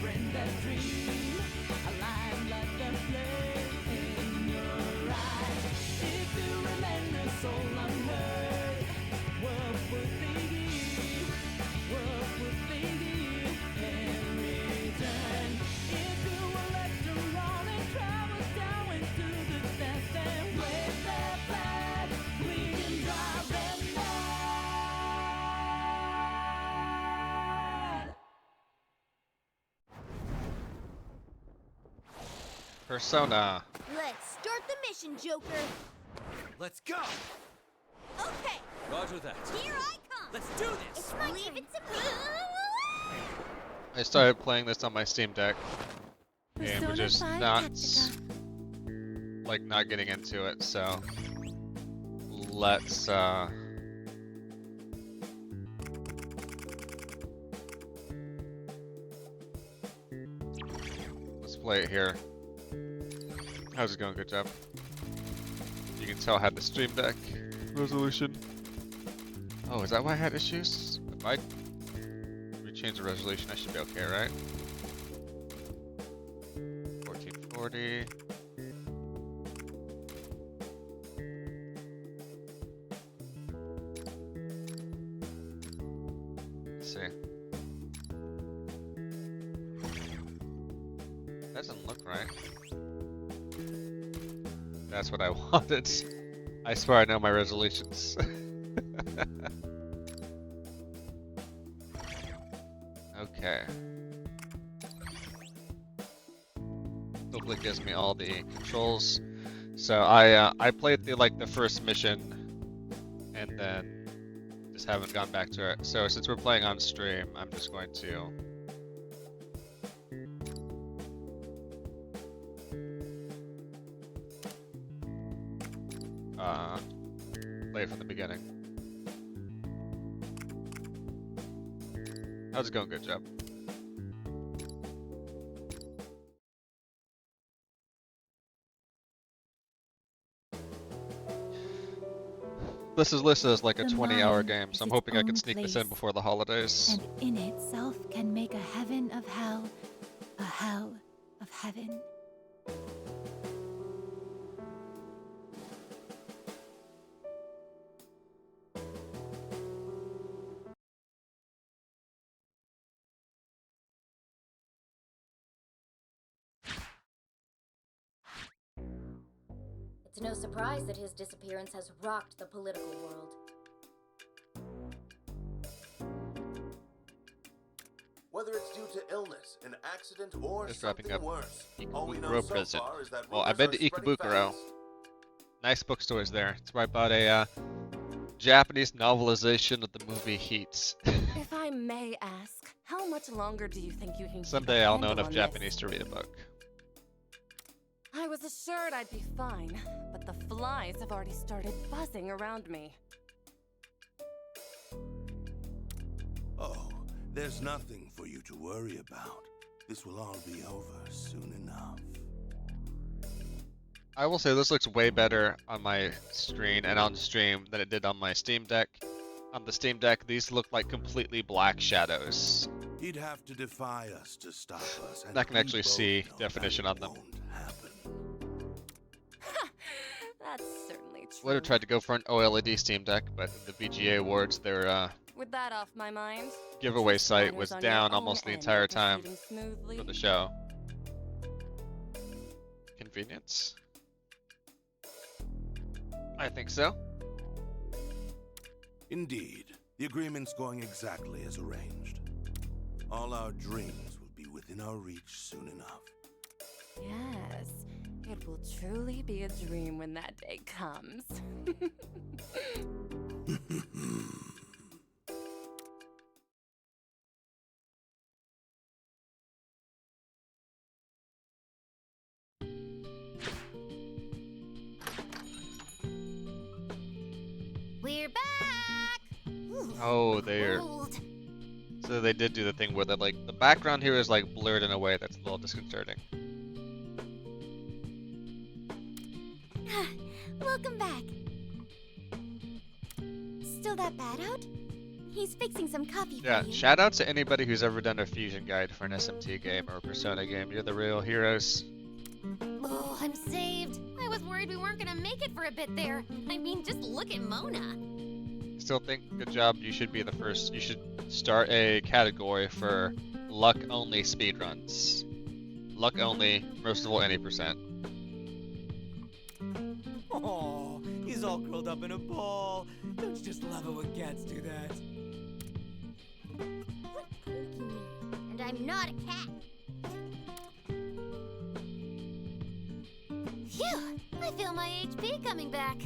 friend that dream, alive like the flame in your eyes. If you remain a soul unheard, what would they be? What would they be in return? If you were left to run and travel down into the depths and wave their flag, we can drive them mad. Persona. Let's start the mission, Joker. Let's go! Okay, Roger that. here I come. Let's do this! It's my Leave it to me. I started playing this on my Steam Deck. And we're just Persona 5 not Tactica. not getting into it, so let's play it here. How's it going? Good job. You can tell I had the Stream Deck resolution. Oh, is that why I had issues? If I change the resolution, I should be okay, right? 1440. Let's see. That doesn't look right. That's what I wanted. I swear I know my resolutions. Okay. Hopefully it gives me all the controls. So I played the first mission and then just haven't gone back to it. So since we're playing on stream, I'm just going to play it from the beginning. How's it going? Good job. This is listed as like a 20-hour game, so I'm hoping I can sneak this in before the holidays. And in itself can make a heaven of hell, a hell of heaven. It's no surprise that his disappearance has rocked the political world. Whether it's due to illness, an accident, or Just wrapping something up worse, all we know Ikebukuro so Prison. far is that Well, I've rumors been to are spreading Ikebukuro. fast. Nice bookstores there. It's where I bought a Japanese novelization of the movie Heat. If I may ask, how much longer do you think you can keep Someday a I'll know handle enough on Japanese this? to read a book. I was assured I'd be fine, but the flies have already started buzzing around me. Oh, there's nothing for you to worry about. This will all be over soon enough. I will say this looks way better on my screen and on stream than it did on my Steam Deck. On the Steam Deck, these look like completely black shadows. He'd have to defy us to stop us. And I can we actually both see know definition that on them. won't happen. That's certainly true. Would have tried to go for an OLED Steam Deck, but the VGA awards, their With that off my mind, giveaway site matters was on your down own almost the end entire are time proceeding smoothly. for the show. Convenience? I think so. Indeed, the agreement's going exactly as arranged. All our dreams will be within our reach soon enough. Yes, it will truly be a dream when that day comes. We're back! Oh, they're Old. so they did do the thing where the the background here is like blurred in a way that's a little disconcerting. Welcome back. Still that bad out? He's fixing some coffee Yeah, for you. shout out to anybody who's ever done a fusion guide for an SMT game or a Persona game. You're the real heroes. Oh, I'm saved. I was worried we weren't gonna make it for a bit there. I mean, just look at Mona. Still think, good job, you should be the first. You should start a category for luck only speedruns. Luck only, merciful any percent. Oh, he's all curled up in a ball. Don't you just love it when cats do that? Quit poking me. And I'm not a cat. Phew! I feel my HP coming back.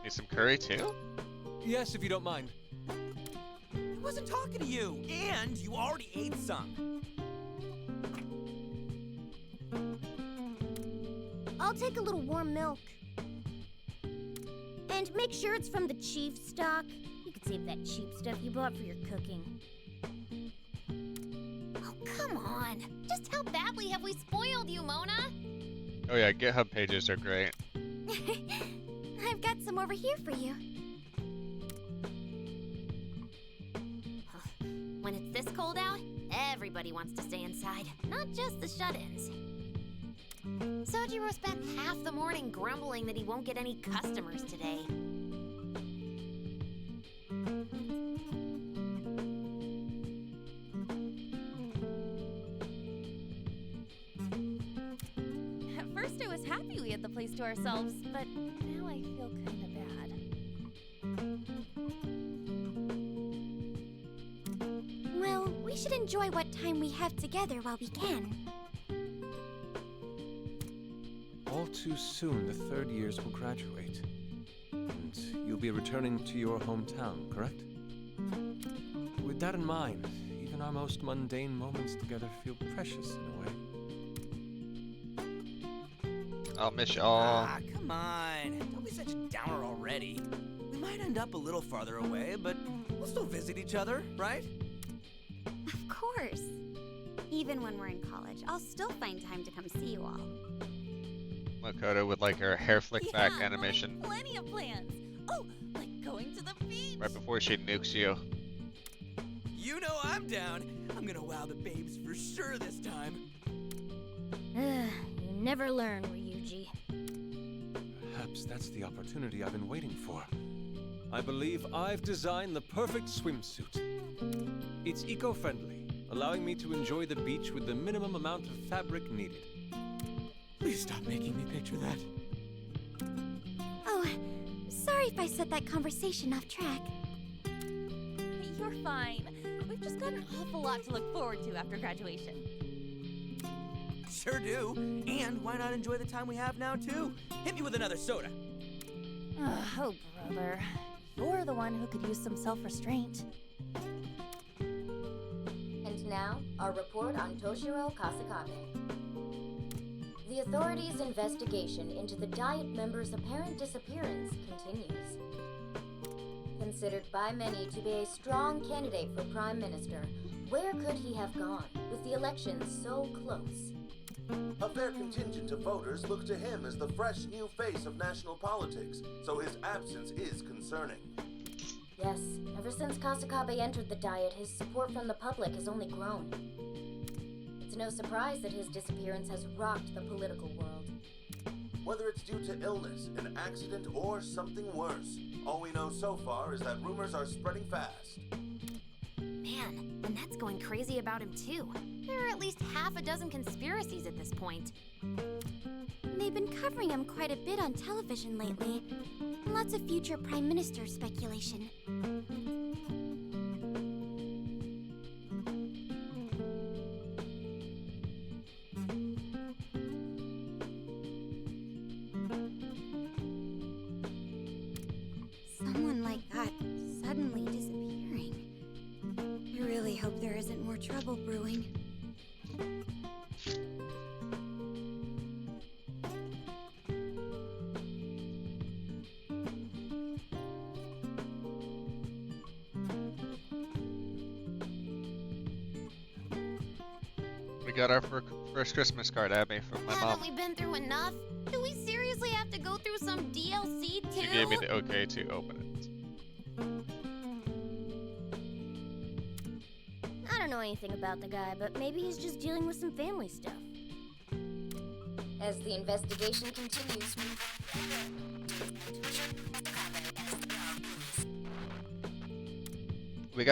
Need some curry too? Yes, if you don't mind. I wasn't talking to you, and you already ate some. I'll take a little warm milk. And make sure it's from the chief stock. You could save that cheap stuff you bought for your cooking. Oh, come on. Just how badly have we spoiled you, Mona? Oh yeah, GitHub pages are great. I've got some over here for you. When it's this cold out, everybody wants to stay inside, not just the shut-ins. Sojiro spent half the morning grumbling that he won't get any customers today. At first I was happy we had the place to ourselves, but now I feel kinda bad. Well, we should enjoy what time we have together while we can. All too soon, the third years will graduate. And you'll be returning to your hometown, correct? With that in mind, even our most mundane moments together feel precious in a way. I'll miss y'all. Ah, come on. Don't be such a downer already. We might end up a little farther away, but we'll still visit each other, right? Of course. Even when we're in college, I'll still find time to come see you all. Makoto with like her hair flick back Yeah, animation Plenty of plans. Oh, like going to the beach. right before she nukes you. You know I'm down. I'm gonna wow the babes for sure this time. You never learn, Ryuji. Perhaps that's the opportunity I've been waiting for. I believe I've designed the perfect swimsuit. It's eco-friendly, allowing me to enjoy the beach with the minimum amount of fabric needed. Please stop making me picture that. Oh, sorry if I set that conversation off track. You're fine. We've just got an awful lot to look forward to after graduation. Sure do. And why not enjoy the time we have now, too? Hit me with another soda. Oh, brother. You're the one who could use some self-restraint. And now, our report on Toshiro Kasakabe. The authorities' investigation into the Diet member's apparent disappearance continues. Considered by many to be a strong candidate for Prime Minister, where could he have gone with the election so close? A fair contingent of voters look to him as the fresh new face of national politics, so his absence is concerning. Yes, ever since Kasakabe entered the Diet, his support from the public has only grown. It's no surprise that his disappearance has rocked the political world. Whether it's due to illness, an accident, or something worse, all we know so far is that rumors are spreading fast. Man, and that's going crazy about him too. There are at least half a dozen conspiracies at this point. They've been covering him quite a bit on television lately. Lots of future prime minister speculation. Someone like that suddenly disappearing. I really hope there isn't more trouble brewing. We got our first Christmas card, Abby, from my Haven't mom. we been through enough? Do we seriously have to go through some DLC too? She gave me the okay to open it. I don't know anything about the guy, but maybe he's just dealing with some family stuff. As the investigation continues, We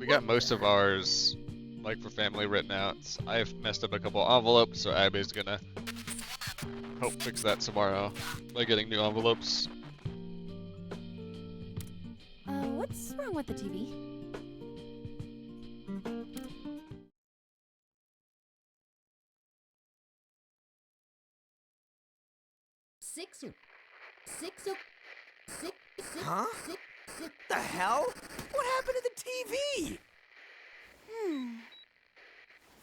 got most of ours, like for family, written out. I've messed up a couple envelopes, so Abby's gonna help fix that tomorrow by getting new envelopes. What's wrong with the TV? Huh? The hell? What happened to the TV?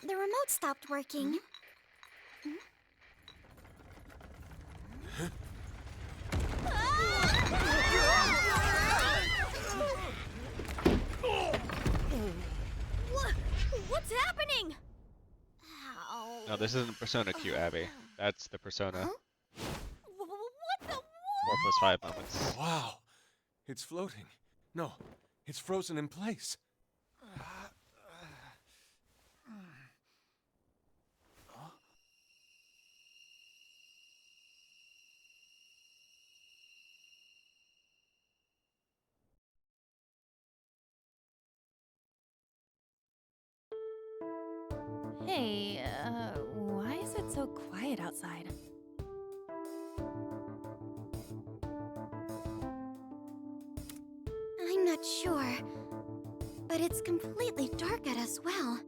The remote stopped working. What's happening? No, this isn't Persona Q, Abby. That's the Persona What the? 4+5 moments. Wow. It's floating. No, it's frozen in place. Hey, why is it so quiet outside? I'm not sure, but it's completely dark out as well.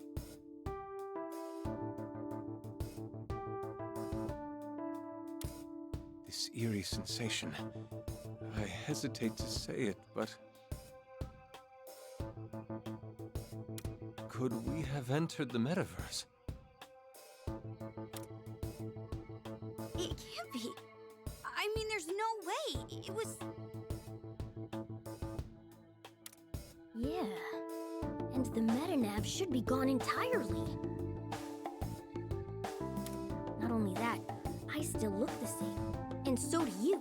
This eerie sensation. I hesitate to say it, but... could we have entered the metaverse? It can't be. I mean, there's no way. It was... yeah, and the metanav should be gone entirely. Not only that, I still look the same, and so do you.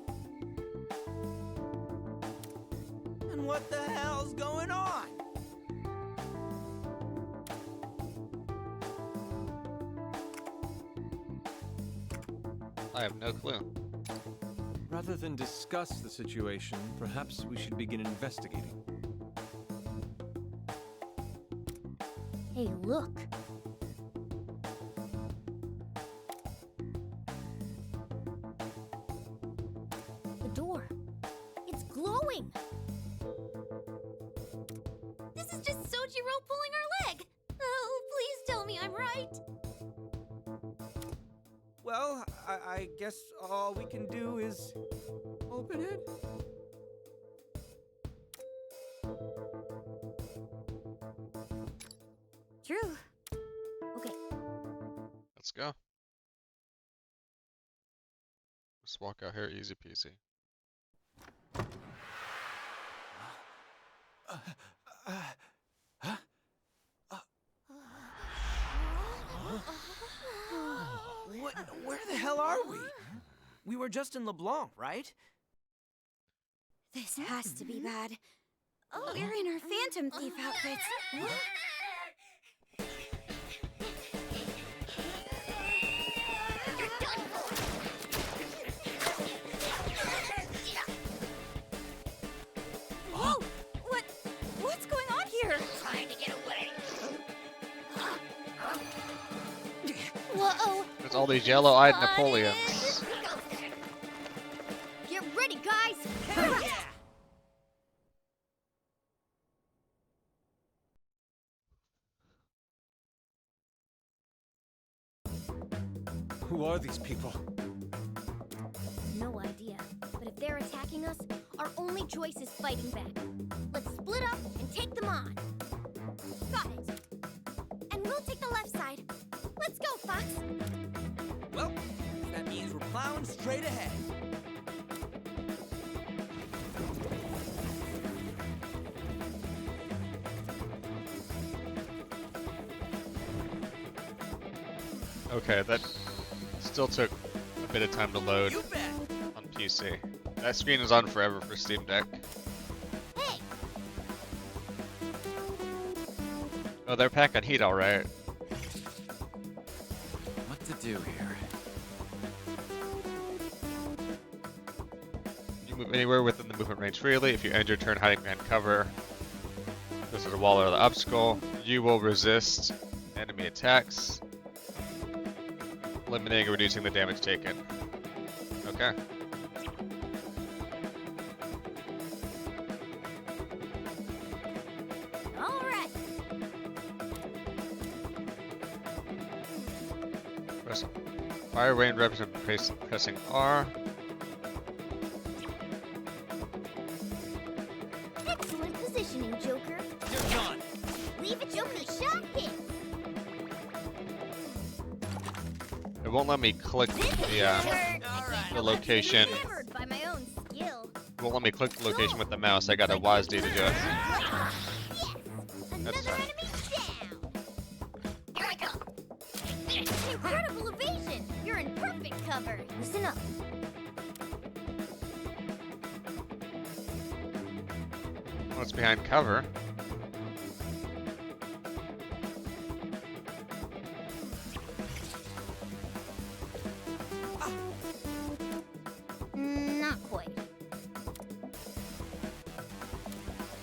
And what the hell's going on? I have no clue. Rather than discuss the situation, perhaps we should begin investigating. Hey, look. The door. It's glowing. This is just Sojiro pulling our leg. Oh, please tell me I'm right. Well, I guess all we can do is open it. True. Okay. Let's go. Just walk out here, easy peasy. Where the hell are we? We were just in LeBlanc, right? This has to be bad. Oh, we're in our Phantom Thief outfits. Whoa! What's going on here? Trying to get away. Whoa! There's all these yellow-eyed Napoleons. Get ready, guys! Yeah! Who are these people? No idea. But if they're attacking us, our only choice is fighting back. Let's split up and take them on. Got it. And we'll take the left side. Let's go, Fox. Well, that means we're plowing straight ahead. Okay, that still took a bit of time to load You bet. on me see. That screen is on forever for Steam Deck. Hey, Oh, they're packing heat alright. What to do here? You move anywhere within the movement range freely. If you end your turn hiding behind cover, this is a wall or the obstacle. You will resist enemy attacks, eliminating or reducing the damage taken. Okay. all right. Press fire range represent pressing R. Excellent positioning, Joker. You're gone. Leave it, Joker. Shot hit. It won't let me click the location. Hammered by my own skill. It won't let me click the location with the mouse. I got a WASD to do it. Yes. Another fine. enemy down. Here I come. Incredible evasion. You're in perfect cover. Listen up. What's behind cover? Not quite.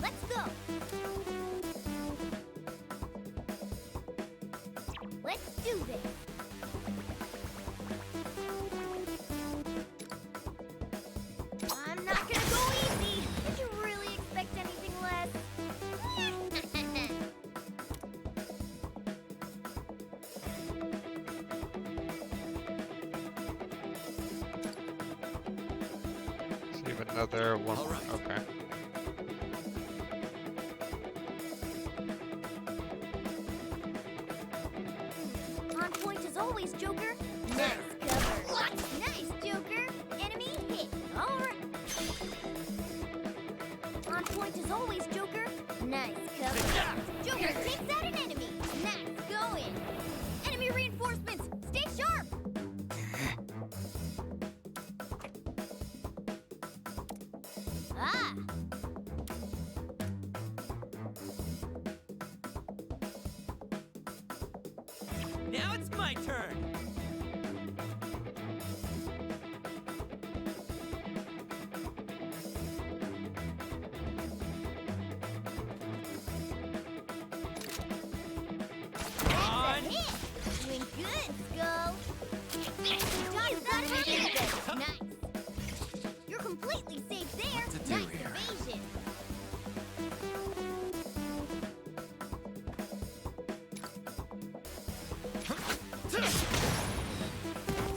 Let's go. Let's do this. I'm not gonna go easy. Did you really expect anything less? Save another one. All right. Okay. On point as always, Joker. Nice cover. Nice, Joker. Enemy hit. All right. On point as always, Joker. Nice cover. Joker takes out an enemy. Nice going. Enemy reinforcements. Stay sharp. Ah. Now it's my turn. On. Hit. Doing good, Skull. You got it. Nice. You're completely safe there. What to do nice here? evasion. That's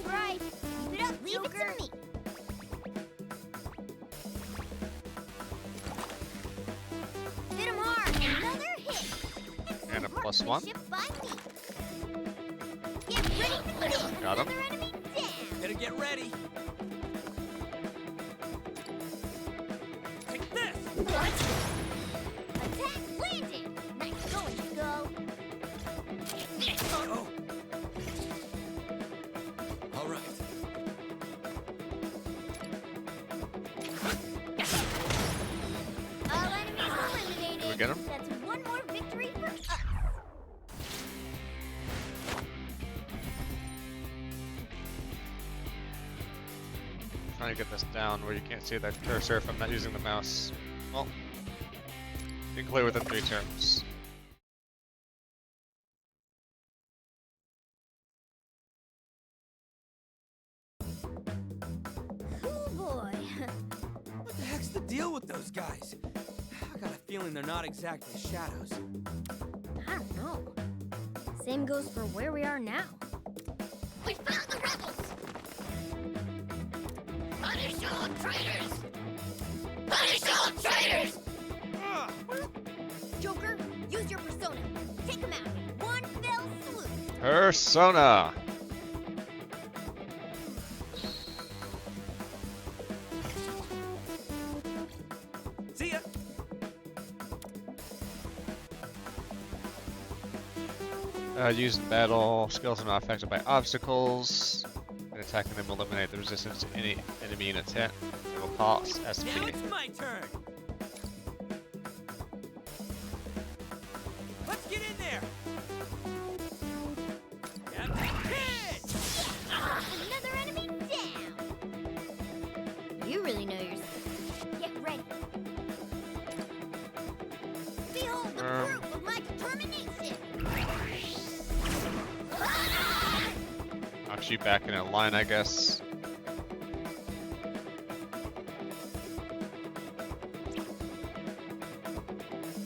right. Keep it up, Leave Joker. It to me. Hit him hard. Another hit. And a Excellent +1. marksmanship by me. Get ready for this. Got him. Another enemy down. Better get ready. Take this. Attack landed. Nice going, Skull. Oh. All right. All enemies eliminated. Did we get him? That's one more victory for us. Trying to get this down where you can't see that cursor if I'm not using the mouse. Well, you can clear within 3 turns. Oh boy. What the heck's the deal with those guys? I got a feeling they're not exactly shadows. I don't know. Same goes for where we are now. We found the rebels! Punish all traitors! Punish all traitors! Joker, use your persona. Take him out in one fell swoop. Persona! See ya. Used in battle, skills are not affected by obstacles. In attacking them will eliminate the resistance to any enemy units hit. It will cost SP. Now it's my turn. Let's get in there. Hit! Another enemy down! You really know your... Get ready. Behold the proof of my determination! Knock you back in a line, I guess.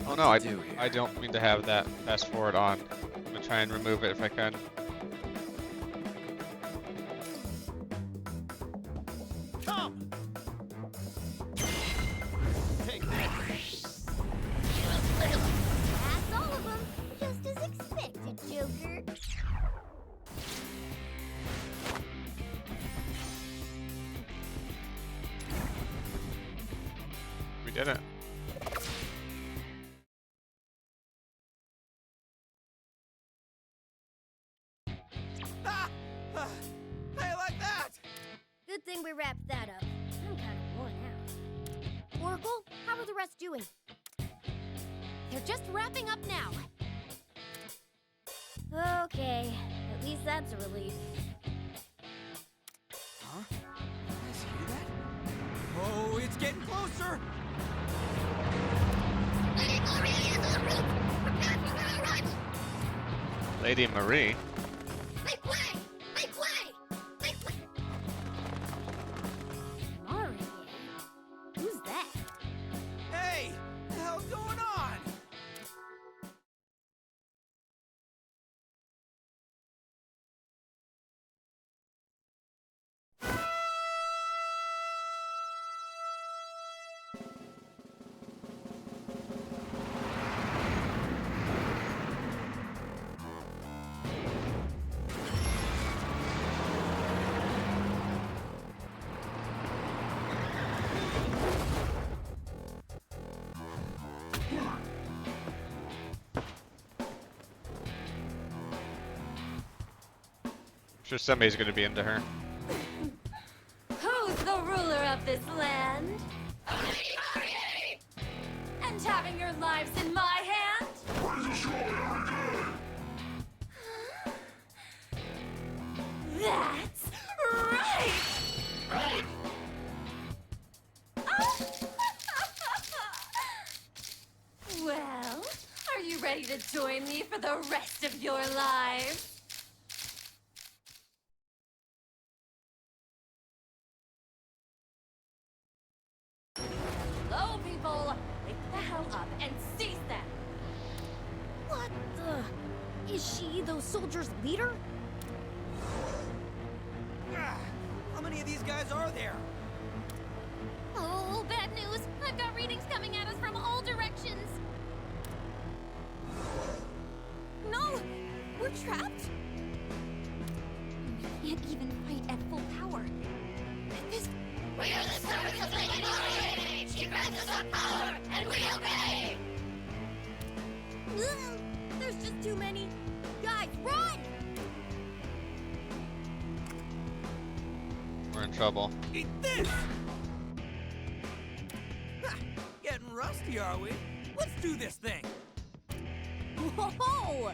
Oh no, I don't mean to have that fast forward on. I'm gonna try and remove it if I can. Come! Take this! That's all of them, just as expected, Joker. We did it. Hey, like that! Good thing we wrapped that up. I'm kind of worn out. Oracle, how are the rest doing? They're just wrapping up now. Okay, at least that's a relief. Huh? You guys hear that? Oh, it's getting closer! Lady Marie. Mario? Who's that? Hey! What the hell's going on? I'm sure somebody's gonna be into her. Who's the ruler of this land? And having your lives in my hand? That's right! Well, are you ready to join me for the rest of your lives? Hello, people! Wake the hell up and seize them! What the? Is she those soldiers' leader? How many of these guys are there? Oh, bad news. I've got readings coming at us from all directions. No! We're trapped? We can't even fight at full power. This... We are the servants of Lady Marie. She grants us our power, and we obey. There's just too many. Guys, run! We're in trouble. Eat this! Ha, getting rusty, are we? Let's do this thing! Whoa!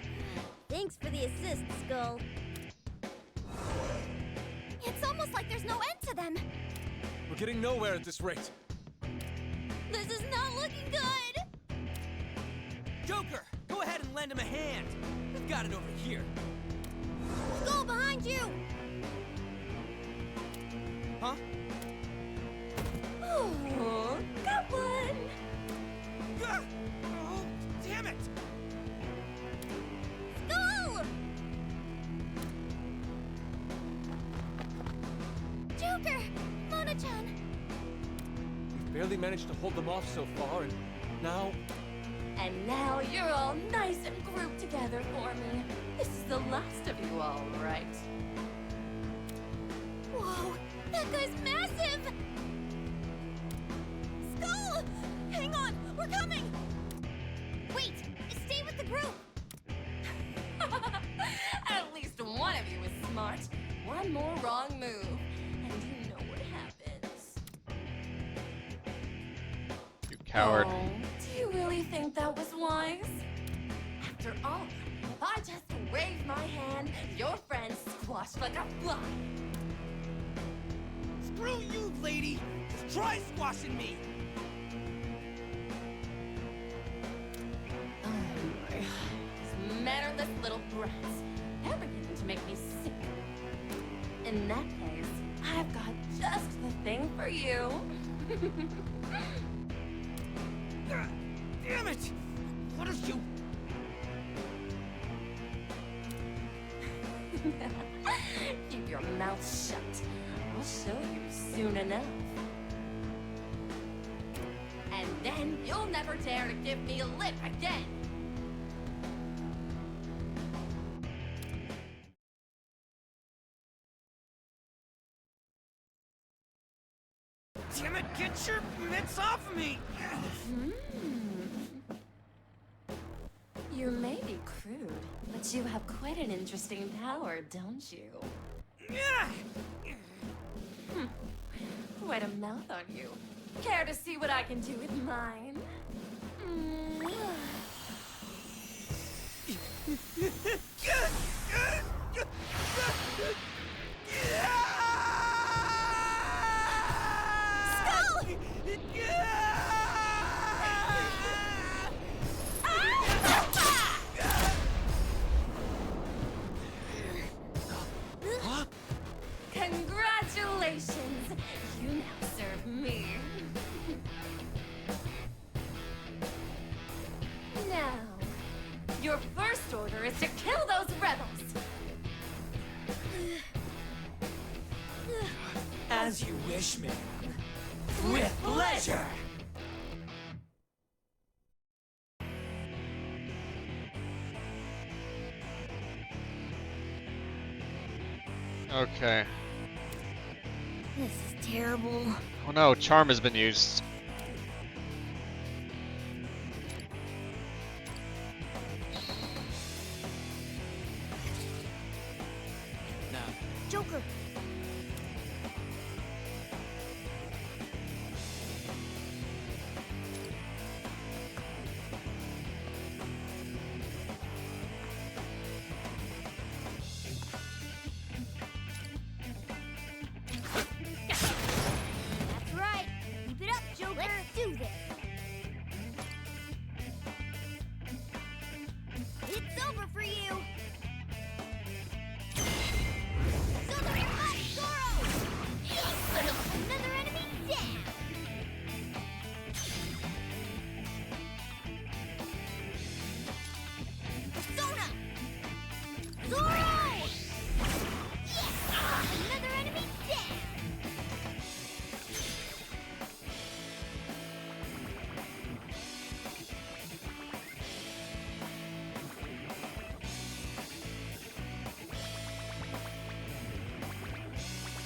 Thanks for the assist, Skull. It's almost like there's no end to them. We're getting nowhere at this rate. This is not looking good. Joker, go ahead and lend him a hand. We've got it over here. Skull behind you! Huh? Oh, got one! Gah! Oh, damn it! Skull! Joker! Mona-chan! We've barely managed to hold them off so far, and now... And now you're all nice and grouped together for me. This is the last of you all, right? Whoa! That guy's massive! Skull! Hang on! We're coming! Wait! Stay with the group! At least one of you is smart. One one more wrong move, and you know what happens. You coward. Oh, do you really think that was wise? After all, if I just waved my hand, your friend squashed like a fly. Screw you, lady! Try squashing me! Oh my. These mannerless little brats. They're beginning to make me sick. In that case, I've got just the thing for you. Damn it! What is you? Keep your mouth shut. I'll show you soon enough. And then you'll never dare to give me a lip again. Damn it, get your mitts off of me! You may be crude, but you have quite an interesting power, don't you? Quite a mouth on you. Care to see what I can do with mine? Congratulations! You now serve me. Now, your first order is to kill those rebels. As you wish, ma'am. With pleasure! Okay. This is terrible. Oh no, charm has been used. Now, Joker. That's right. Keep it up, Joker. Let's do this. It's over for you. Solar Hot Zoro! Another enemy down. Persona! Zoro! Yes! Another enemy down.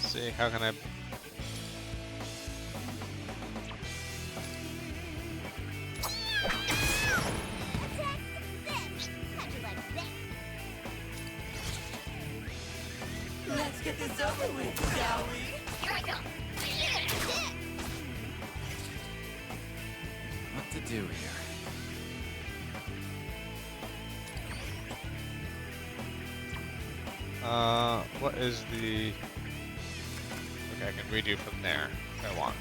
Let's see, how can I... Attack success. How'd you like that? let's get this over with, shall we? Here I go. What to do here? What is the... Okay, I can redo from there if I want.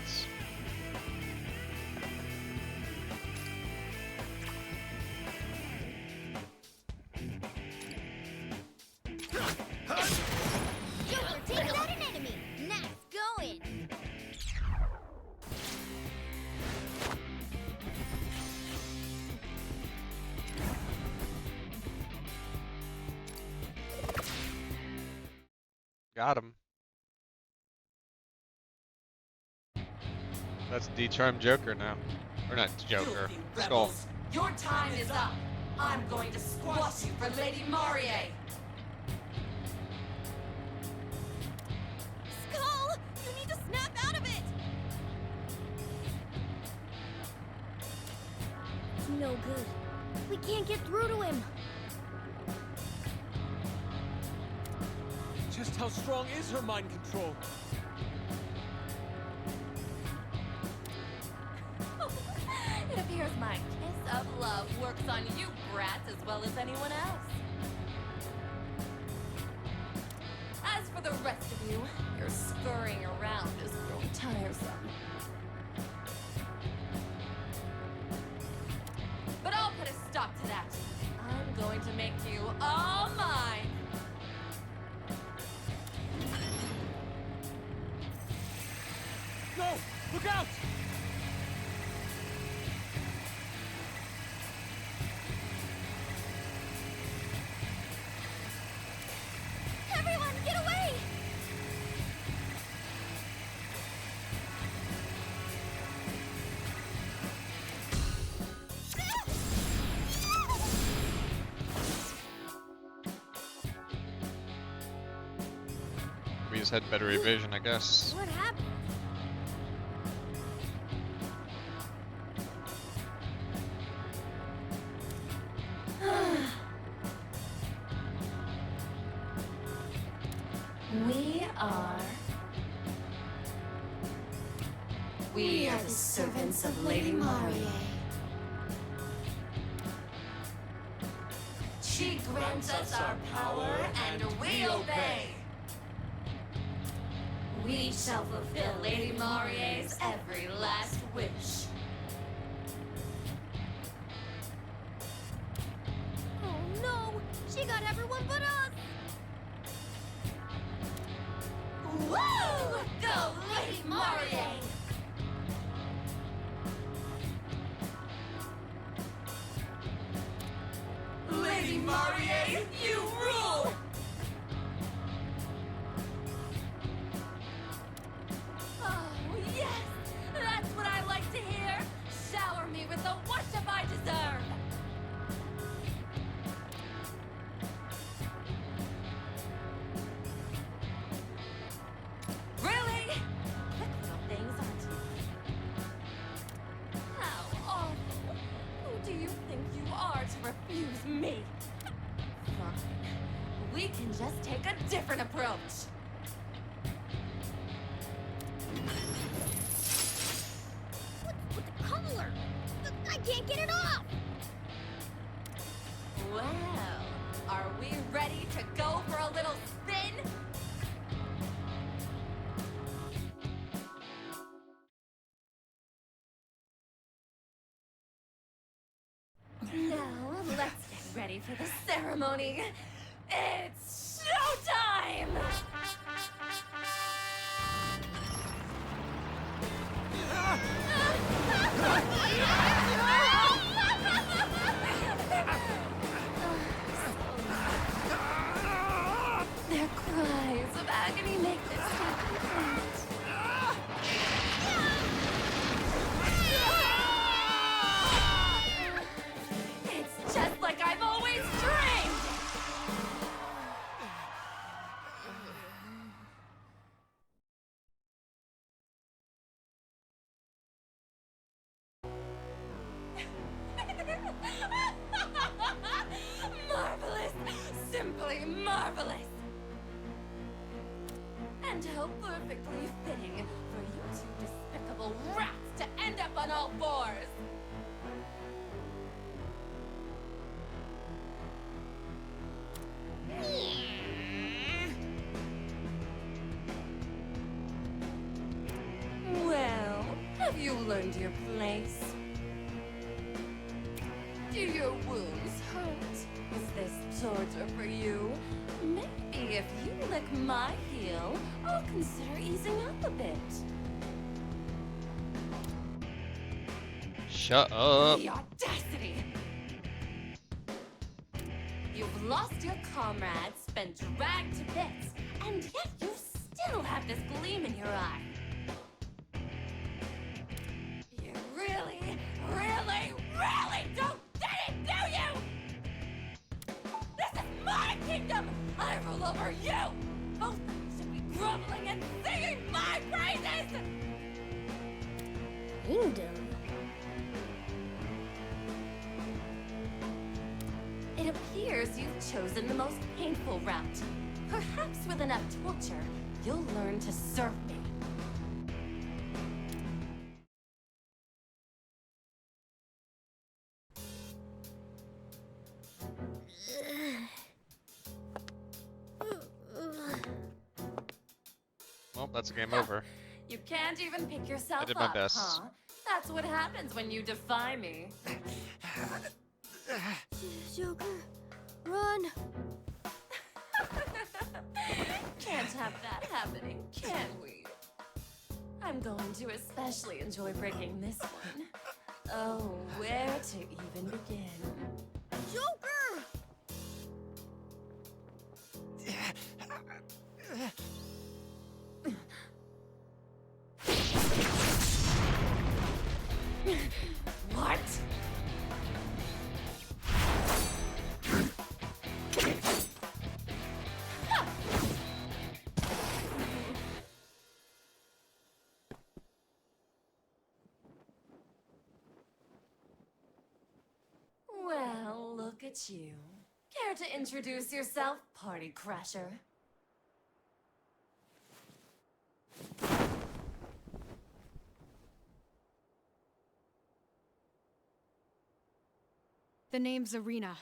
Joker takes out an enemy. Nice going. Got him. That's D-Charm Joker now. Or not Joker. Filthy Skull. rebels. Your time is up. I'm going to squash you for Lady Marie. Skull, you need to snap out of it. It's no good. We can't get through to him. Just how strong is her mind control? It appears my kiss of love works on you brats as well as anyone else. As for the rest of you, your scurrying around is growing tiresome. But I'll put a stop to that. I'm going to make you all mine. No! Look out! Everyone, get away! We just had better evasion, I guess. What happened? We are the servants of Lady Marie. She grants us our power and we obey. We shall fulfill Lady Marie's every last wish. Oh no! She got everyone but us! Woo! Go Lady Marie! Lady Marie, you rule! Oh, yes! That's what I like to hear! Shower me with the worship I deserve! Really? Quick little things, aren't you? How awful! Who do you think you are to refuse me? Fine. We can just take a different approach. What's with the collar? I can't get it off! Well, are we ready to go for a little spin? Now, let's get ready for the ceremony. It's showtime! Their cries of agony make this so complete. It's just like I've always dreamed! Marvelous! Simply marvelous! And how perfectly fitting for you two despicable rats to end up on all fours! Well, have you learned your place? Do your wounds hurt? Is this torture for you? Maybe if you lick my heel, I'll consider easing up a bit. Shut up. The audacity! You've lost your comrades, been dragged to bits, and yet you still have this gleam in your eye. You really, really, really don't get it, do you? This is my kingdom! I rule over you! Both of you should be groveling and singing my praises! Kingdom? It appears you've chosen the most painful route. Perhaps with enough torture, you'll learn to serve me. Well, that's a game over. You can't even pick yourself I did my up, best. huh? That's what happens when you defy me. Joker, run! Can't have that happening, can we? I'm going to especially enjoy breaking this one. Oh, where to even begin? Joker! What? Well, look at you. Care to introduce yourself, party crasher? The name's Erina.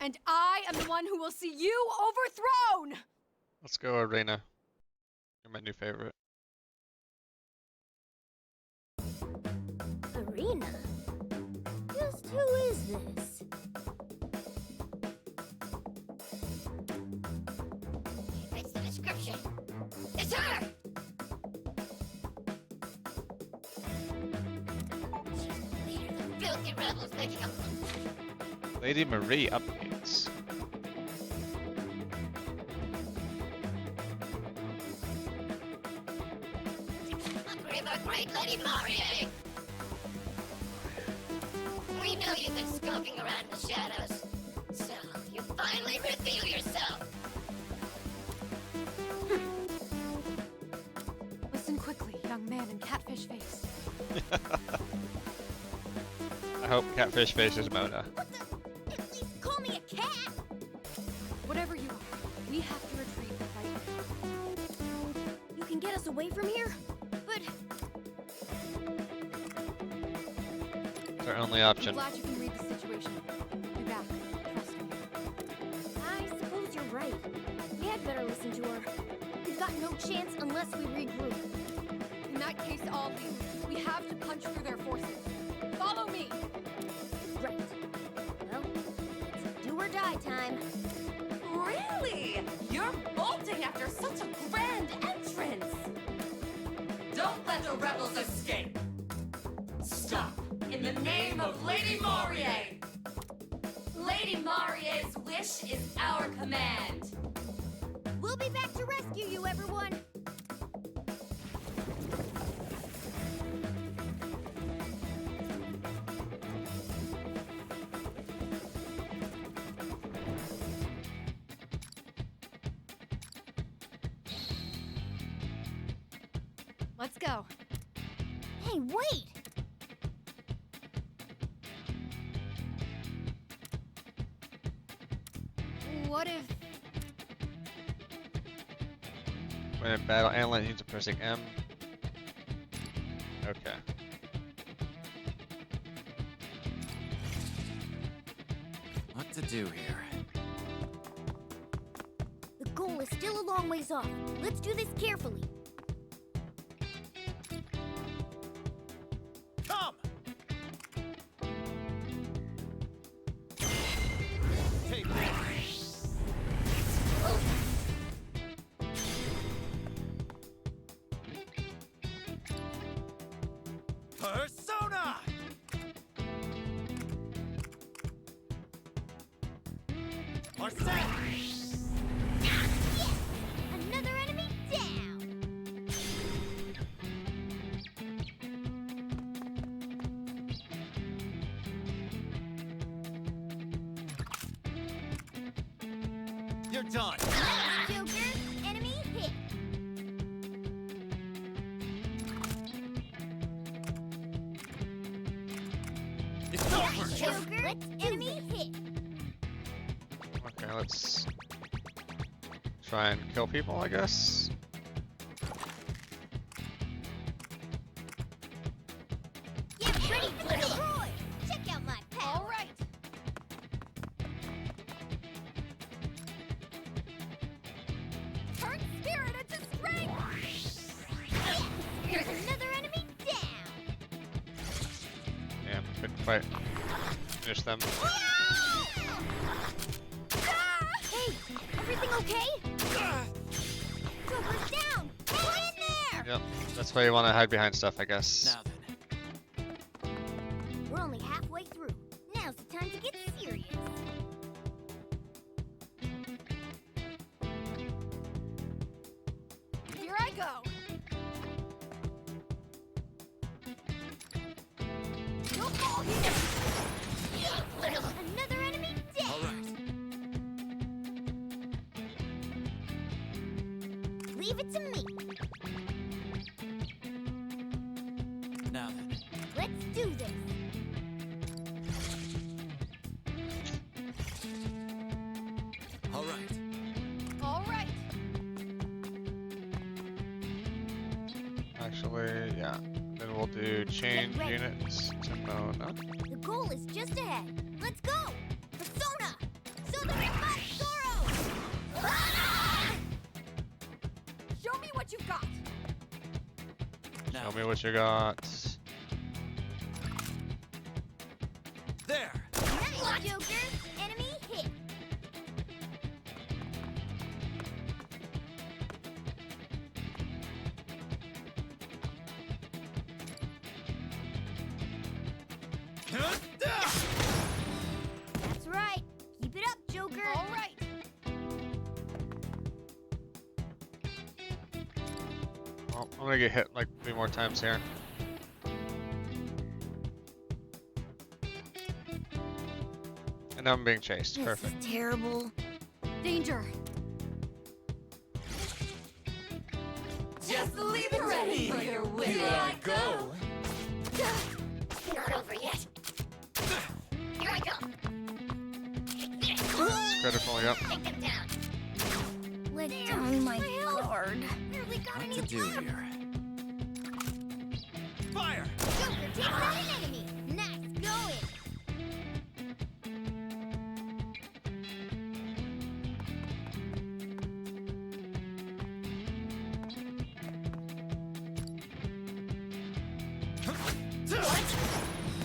And I am the one who will see you overthrown! Let's go, Erina. You're my new favorite. Erina? Just who is this? Fits the description. It's her! She's the leader of the filthy rebels making up. Lady Marie updates. Hungry for great Lady Marie! We know you've been skulking around in the shadows, so you finally reveal yourself. Listen quickly, young man in catfish face. I hope Catfish Face is Mona. What the? At least call me a cat! Whatever you are, we have to retrieve the fight. You can get us away from here, but It's our only I'm option. glad you can read the situation. Be back, trust me. I suppose you're right. We had better listen to her. We've got no chance unless we regroup. In that case, I'll leave. We have to punch through their forces. Follow me! Right. Well, it's do or die time. Really? You're bolting after such a grand entrance! Don't let the rebels escape! Stop! In the name of Lady Marie! Lady Marie's wish is our command! We'll be back to rescue you, everyone! Let's go. Hey, wait! What if... When in battle, analyze using pressing M. Okay. What to do here? The goal is still a long ways off. Let's do this carefully. Come! Take this! Persona! Marcel! Yes! Another enemy down! You're done! Joker, enemy hit! It's over. Joker, let's enemy hit. Okay, let's try and kill people, I guess. Get ready for destroy. Check out my power. All right. Turn spirit into strength. Yes, here's another enemy down. Yeah, couldn't quite finish them. Hey, everything okay? Joker's down. Hang in there. Yep, that's why you want to hide behind stuff, I guess. Now then. We're only halfway through. Now's the time to get serious. Here I go. Don't fall here. Another enemy down. All right. Leave it to me. Now then. Let's do this. All right. All right. Actually, yeah. Then we'll do change ready. units to Mona. The goal is just ahead. Let's go. Persona. So the remote Zoro. Ah! Show me what you've got. Now Show me what you got. there. Nice, Joker. Enemy hit. That's right. Keep it up, Joker. All right. Well, I'm gonna get hit like 3 more times here. And now I'm being chased. Perfect. This is terrible. Danger. Just leave it ready. Here I go. Not over yet. Here I go. It's critical, yep. Take them down. Let down my guard. Barely got What any to do left. here? Fire! Joker takes out an enemy. Nice going.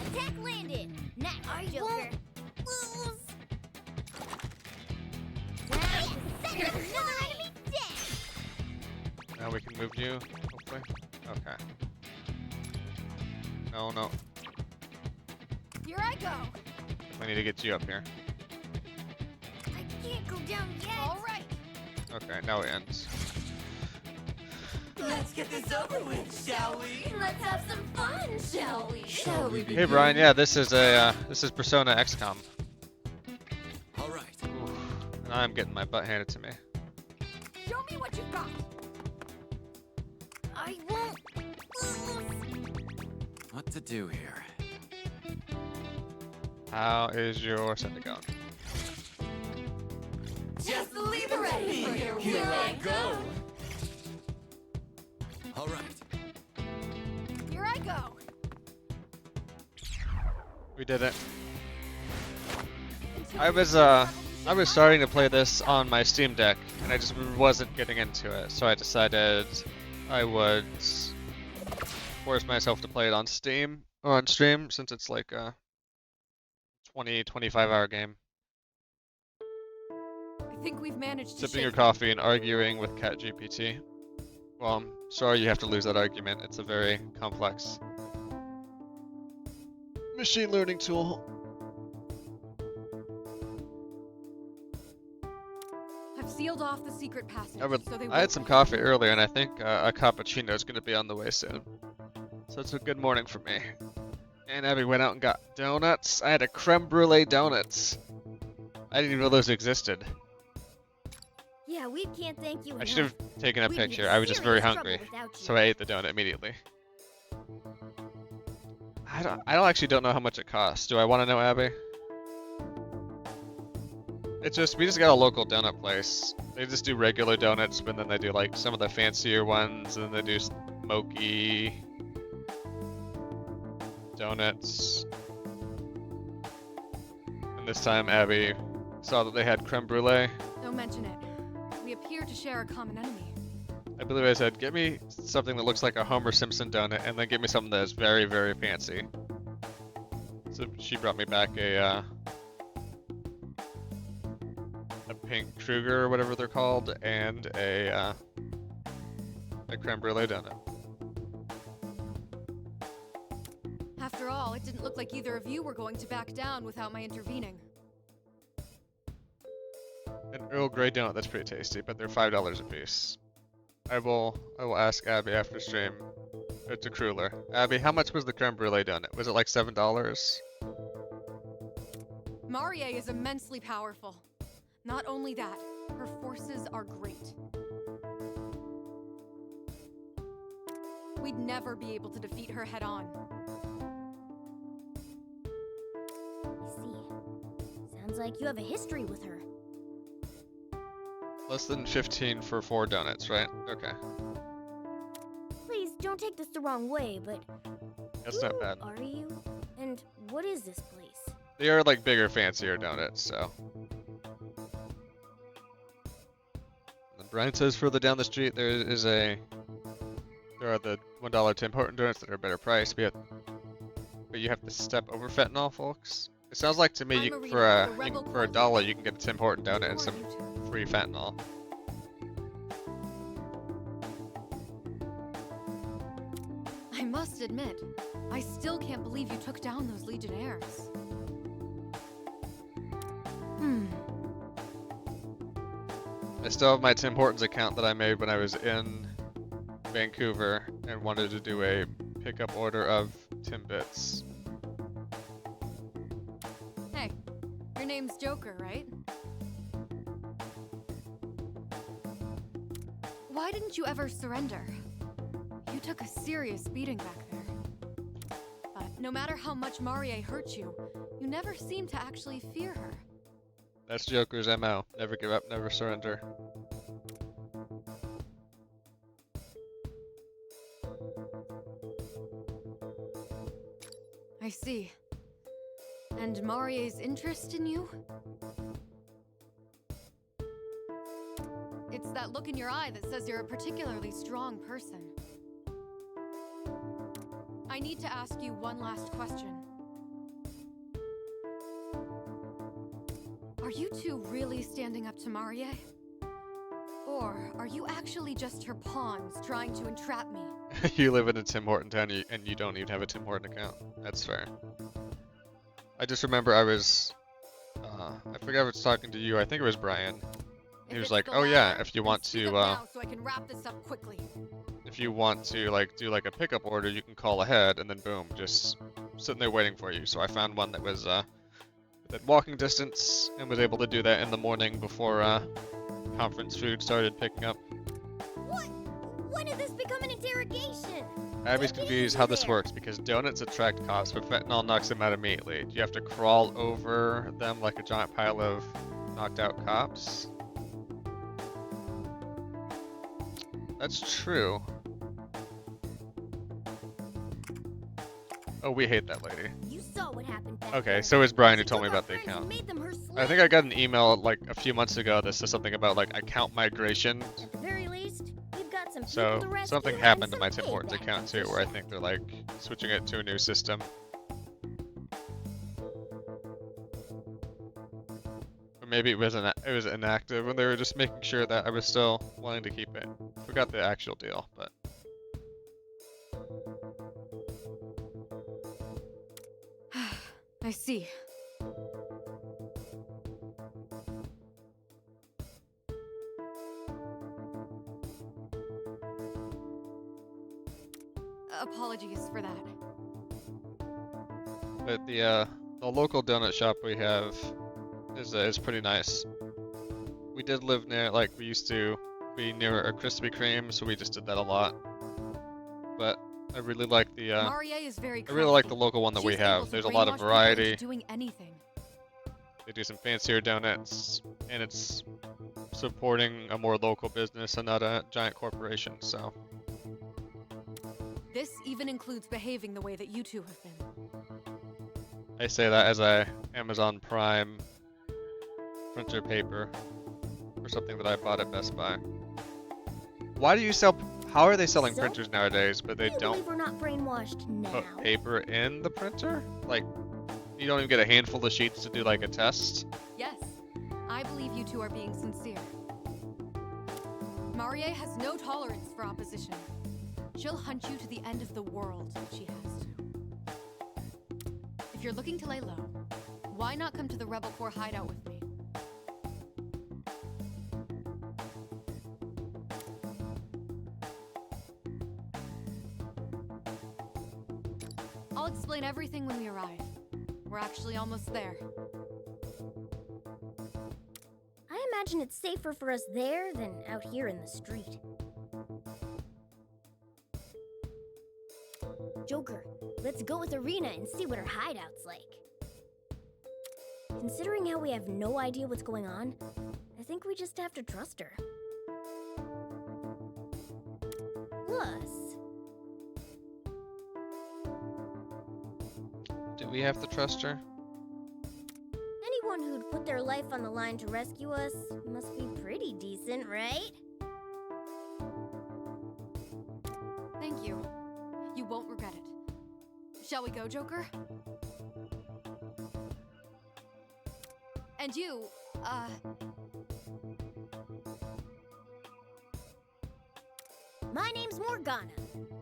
Attack landed. Nice, Joker. Lose. Nice. Set another enemy down. Now we can move you, hopefully. Okay. No, no. Here I go. I need to get you up here. I can't go down yet. All right. Okay, now it ends. Let's get this over with, shall we? Let's have some fun, shall we? Shall we Hey Brian, yeah, this is Persona XCOM. All right. Oof. And I'm getting my butt handed to me. Show me what you've got. I won't lose. What to do here? How is your Sunday going? Just leave it ready. Here I go. All right. Here I go. We did it. I was starting to play this on my Steam Deck, and I just wasn't getting into it, so I decided I would force myself to play it on Steam or on stream, since it's like a 20-25 hour game. I think we've managed to Sipping your shake coffee and arguing with ChatGPT. Well, I'm sorry you have to lose that argument. It's a very complex machine learning tool. I've sealed off the secret passage, so they I had some coffee earlier, and I think a cappuccino is going to be on the way soon. So it's a good morning for me. And Abby went out and got donuts. I had a creme brulee donuts. I didn't even know those existed. Yeah, we can't thank you I should enough. have taken a We'd be in picture. I was just very serious trouble hungry, without you. so I ate the donut immediately. don't know how much it costs. Do I want to know, Abby? It's just, we just got a local donut place. They just do regular donuts, but then they do like some of the fancier ones, and then they do smoky donuts. And this time Abby saw that they had creme brulee. Don't mention it. We appear to share a common enemy. I believe I said, get me something that looks like a Homer Simpson donut, and then get me something that is very, very fancy. So she brought me back a pink Kruger or whatever they're called, and a creme brulee donut. After all, it didn't look like either of you were going to back down without my intervening. An Earl Grey donut, that's pretty tasty, but they're $5 a piece. I will ask Abby after stream. It's a cruller. Abby, how much was the creme brulee donut? Was it like $7? Marie is immensely powerful. Not only that, her forces are great. We'd never be able to defeat her head-on. I see. Sounds like you have a history with her. Less than 15 for 4 donuts, right? Okay. Please don't take this the wrong way, but That's not bad. are you? And what is this place? They are like bigger, fancier donuts, so. And Brian says further down the street there are the $1 Tim Horton donuts that are a better price, but you have to step over fentanyl, folks. It sounds like to me I'm you, Erina, for the a rebel for $1 you can get a Tim Horton donut and Who are some you two? free fentanyl. I must admit, I still can't believe you took down those Legionnaires. I still have my Tim Hortons account that I made when I was in Vancouver and wanted to do a pickup order of Timbits. Hey, your name's Joker, right? Why didn't you ever surrender? You took a serious beating back there. But no matter how much Marie hurt you, you never seemed to actually fear her. That's Joker's MO. Never give up, never surrender. I see. And Marie's interest in you? It's that look in your eye that says you're a particularly strong person. I need to ask you one last question. Are you two really standing up to Marie? Or are you actually just her pawns trying to entrap me? You live in a Tim Horton town and you don't even have a Tim Horton account. That's fair. I just remember I was, I forgot I was talking to you. I think it was Brian. He If was it's like, the "Oh yeah, latter, if you then want speak to, up now so I can wrap this up quickly." if you want to like do like a pickup order, you can call ahead, and then boom, just sitting there waiting for you." So I found one that was within walking distance and was able to do that in the morning before conference food started picking up. What? When did this become an interrogation? Abby's Get confused easy how this there. works because donuts attract cops, but fentanyl knocks them out immediately. Do you have to crawl over them like a giant pile of knocked out cops? That's true. Oh, we hate that lady. You saw what happened back Okay, there. so is Brian who She told me took our about the friends and account. made them her I think I got an email like a few months ago that says something about like account migration. At the very least, we've got some people So to rescue something and happened to some my Tim Hortons payback account too, where I think they're like switching it to a new system. Or maybe it was inactive and they were just making sure that I was still wanting to keep it. Forgot the actual deal, but I see. Apologies for that. but the local donut shop we have is pretty nice. We did live near, like we used to be near a Krispy Kreme, so we just did that a lot. But I really like the Marie is very I really like the crafty. local one that we She's able have. to There's a lot of brainwash people into variety. doing anything. They do some fancier donuts, and it's supporting a more local business and not a giant corporation. So This even includes behaving the way that you two have been. I say that as a Amazon Prime printer paper for something that I bought at Best Buy. Why do you sell? How are they selling So? printers nowadays, but they You don't believe we're not brainwashed now? put paper in the printer? Like, you don't even get a handful of sheets to do like a test? Yes, I believe you two are being sincere. Marie has no tolerance for opposition. She'll hunt you to the end of the world if she has to. If you're looking to lay low, why not come to the Rebel Corps hideout with me? I'll explain everything when we arrive. We're actually almost there. I imagine it's safer for us there than out here in the street. Joker, let's go with Erina and see what her hideout's like. Considering how we have no idea what's going on, I think we just have to trust her. Plus, Do we have to trust her? anyone who'd put their life on the line to rescue us must be pretty decent, right? Thank you. You won't regret it. Shall we go, Joker? And you, My name's Morgana,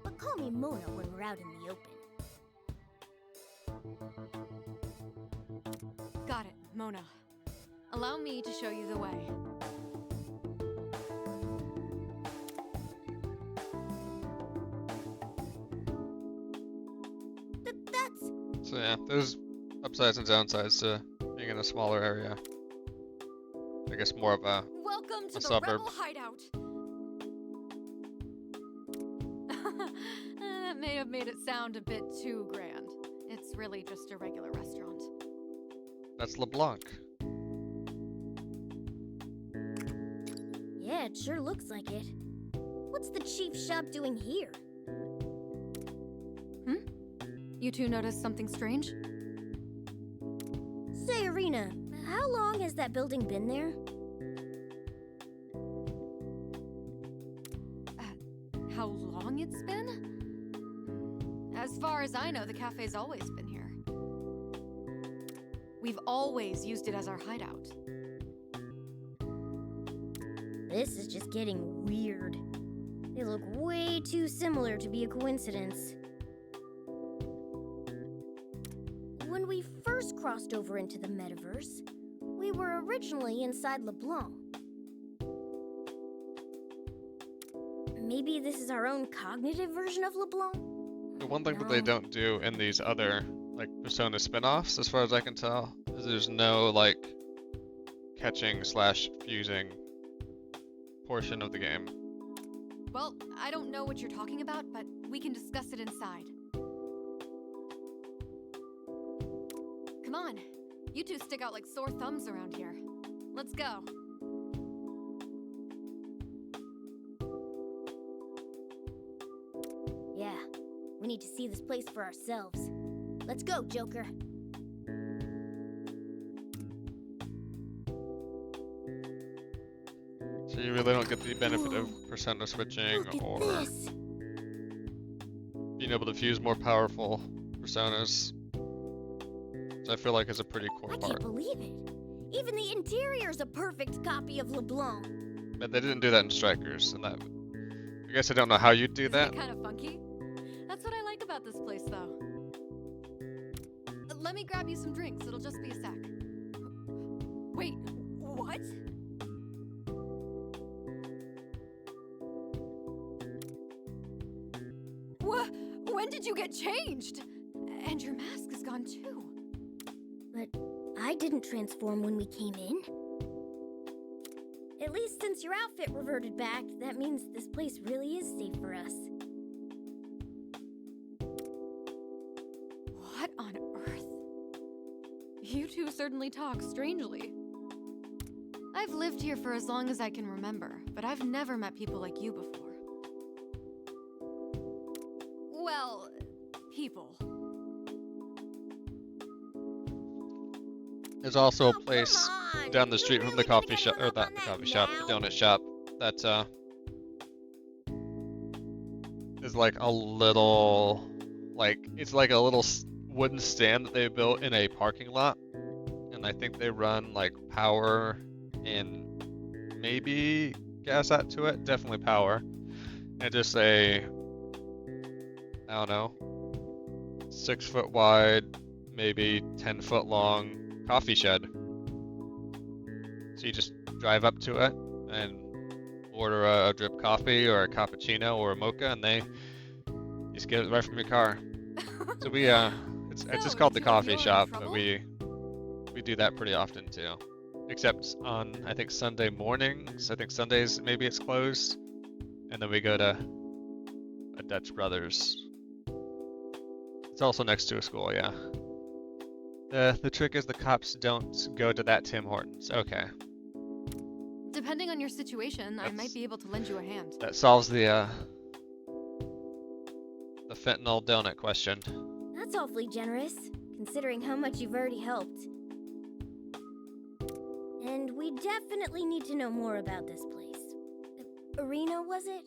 but call me Mona when we're out in the open. got it, Mona. Allow me to show you the way. That's... So yeah, there's upsides and downsides to being in a smaller area. I guess more of a Welcome to the suburb. Rebel Hideout. That may have made it sound a bit too grand. It's really just a regular restaurant. That's LeBlanc. Yeah, it sure looks like it. What's the chief shop doing here? You two notice something strange? Say, Erina, how long has that building been there? How long it's been? As far as I know, the cafe's always been here. We've always used it as our hideout. This is just getting weird. They look way too similar to be a coincidence. When we first crossed over into the metaverse, we were originally inside LeBlanc. Maybe this is our own cognitive version of LeBlanc? The one thing that they No. don't do in these other like Persona spin-offs, as far as I can tell, is there's no like catching slash fusing portion of the game. Well, I don't know what you're talking about, but we can discuss it inside. Come on. You two stick out like sore thumbs around here. Let's go. Yeah, we need to see this place for ourselves. Let's go, Joker. So you really don't get the benefit of Persona switching Look at or this. being able to fuse more powerful personas. Which I feel like is a pretty core I part. can't believe it. Even the interior's a perfect copy of LeBlanc. But they didn't do that in Strikers, and that I guess I don't know how you'd do Isn't that. it kind of funky? That's what I like about this place, though. Let me grab you some drinks. It'll just be a sec. Wait, what? When did you get changed? And your mask is gone too. But I didn't transform when we came in. At least since your outfit reverted back, that means this place really is safe for us. You two certainly talk strangely. I've lived here for as long as I can remember, but I've never met people like you before. Well, people. There's also a Oh, come place on. down the You're street from really the gonna coffee get shop, hung or up the on that coffee shop, the now? donut shop. That is like a little, it's like a little wooden stand that they built in a parking lot, and I think they run like power and maybe gas out to it, definitely power, and just I don't know, 6 foot wide, maybe 10-foot long coffee shed. So you just drive up to it and order a drip coffee or a cappuccino or a mocha, and they just get it right from your car. So we it's just called the coffee shop, but we do that pretty often too. Except on, I think, Sunday mornings. I think Sundays maybe it's closed, and then we go to a Dutch Brothers. It's also next to a school, yeah. The trick is the cops don't go to that Tim Hortons. Okay. Depending on your situation, I might be able to lend you a hand. That solves the fentanyl donut question. That's awfully generous, considering how much you've already helped. And we definitely need to know more about this place. Erina, was it?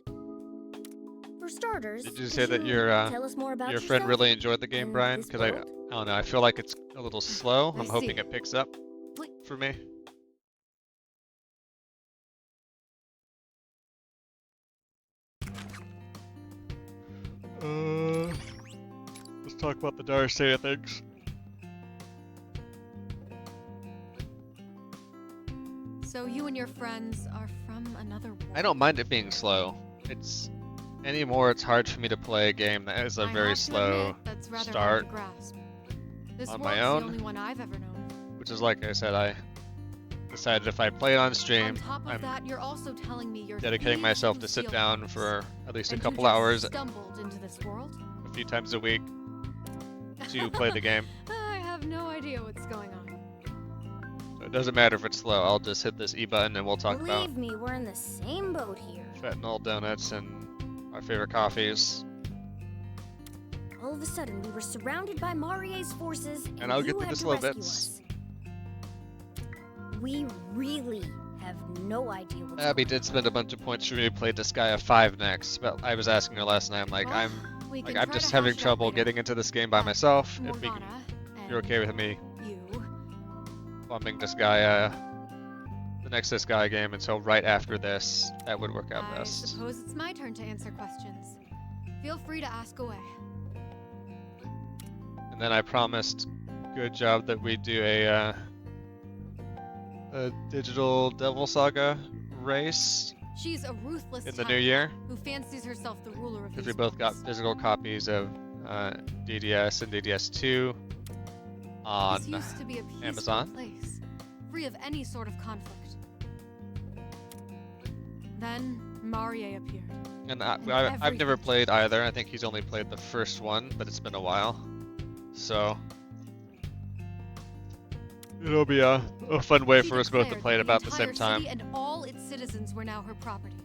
For starters, Did you say that tell us more about your friend yourself really enjoyed the game, and Brian? this Because I world? don't know, I feel like it's a little slow. I I'm hoping see. it picks up for me. Let's talk about the dire state of things. So you and your friends are from another world? I don't mind it being slow. Anymore, it's hard for me to play a game that is a I very have to slow admit, that's rather start hard to grasp. This on world's my own. the only one I've ever known. Which is, like I said, I decided if I play it on stream, On top of I'm that, you're also telling me you're dedicating myself to sit down for at least a couple hours stumbled into this world? a few times a week to play the game. I have no idea what's going on. So it doesn't matter if it's slow, I'll just hit this E button and we'll talk about Believe me, we're in the same boat here. fentanyl donuts and our favorite coffees. All of a sudden, we were surrounded by Marie's forces, And I'll you get through had the to slow rescue bits. us. We really have no idea what's Abby going did spend a bunch of points for me to play Disgaea 5 next, but I was asking her last night, I'm like, Well, we can I'm try just to having hash it out trouble later. getting into this game by myself. If Morgana you're okay with me you. bumping Disgaea, the next Disgaea game until right after this, that would work out I best. suppose it's my turn to answer questions. Feel free to ask away. And then I promised, good job, that we do a digital Devil Saga race She's a ruthless in the new tyrant year, who fancies herself the ruler of because these we both got parts. physical copies of DDS and DDS2 on This used to be a peaceful Amazon. place, free of any sort of conflict. Then Marie appeared. And And I've never everything played either. I think he's only played the first one, but it's been a while. So it'll be a fun way She for us both to declared play it that about the entire same time. city and all its citizens were now her property.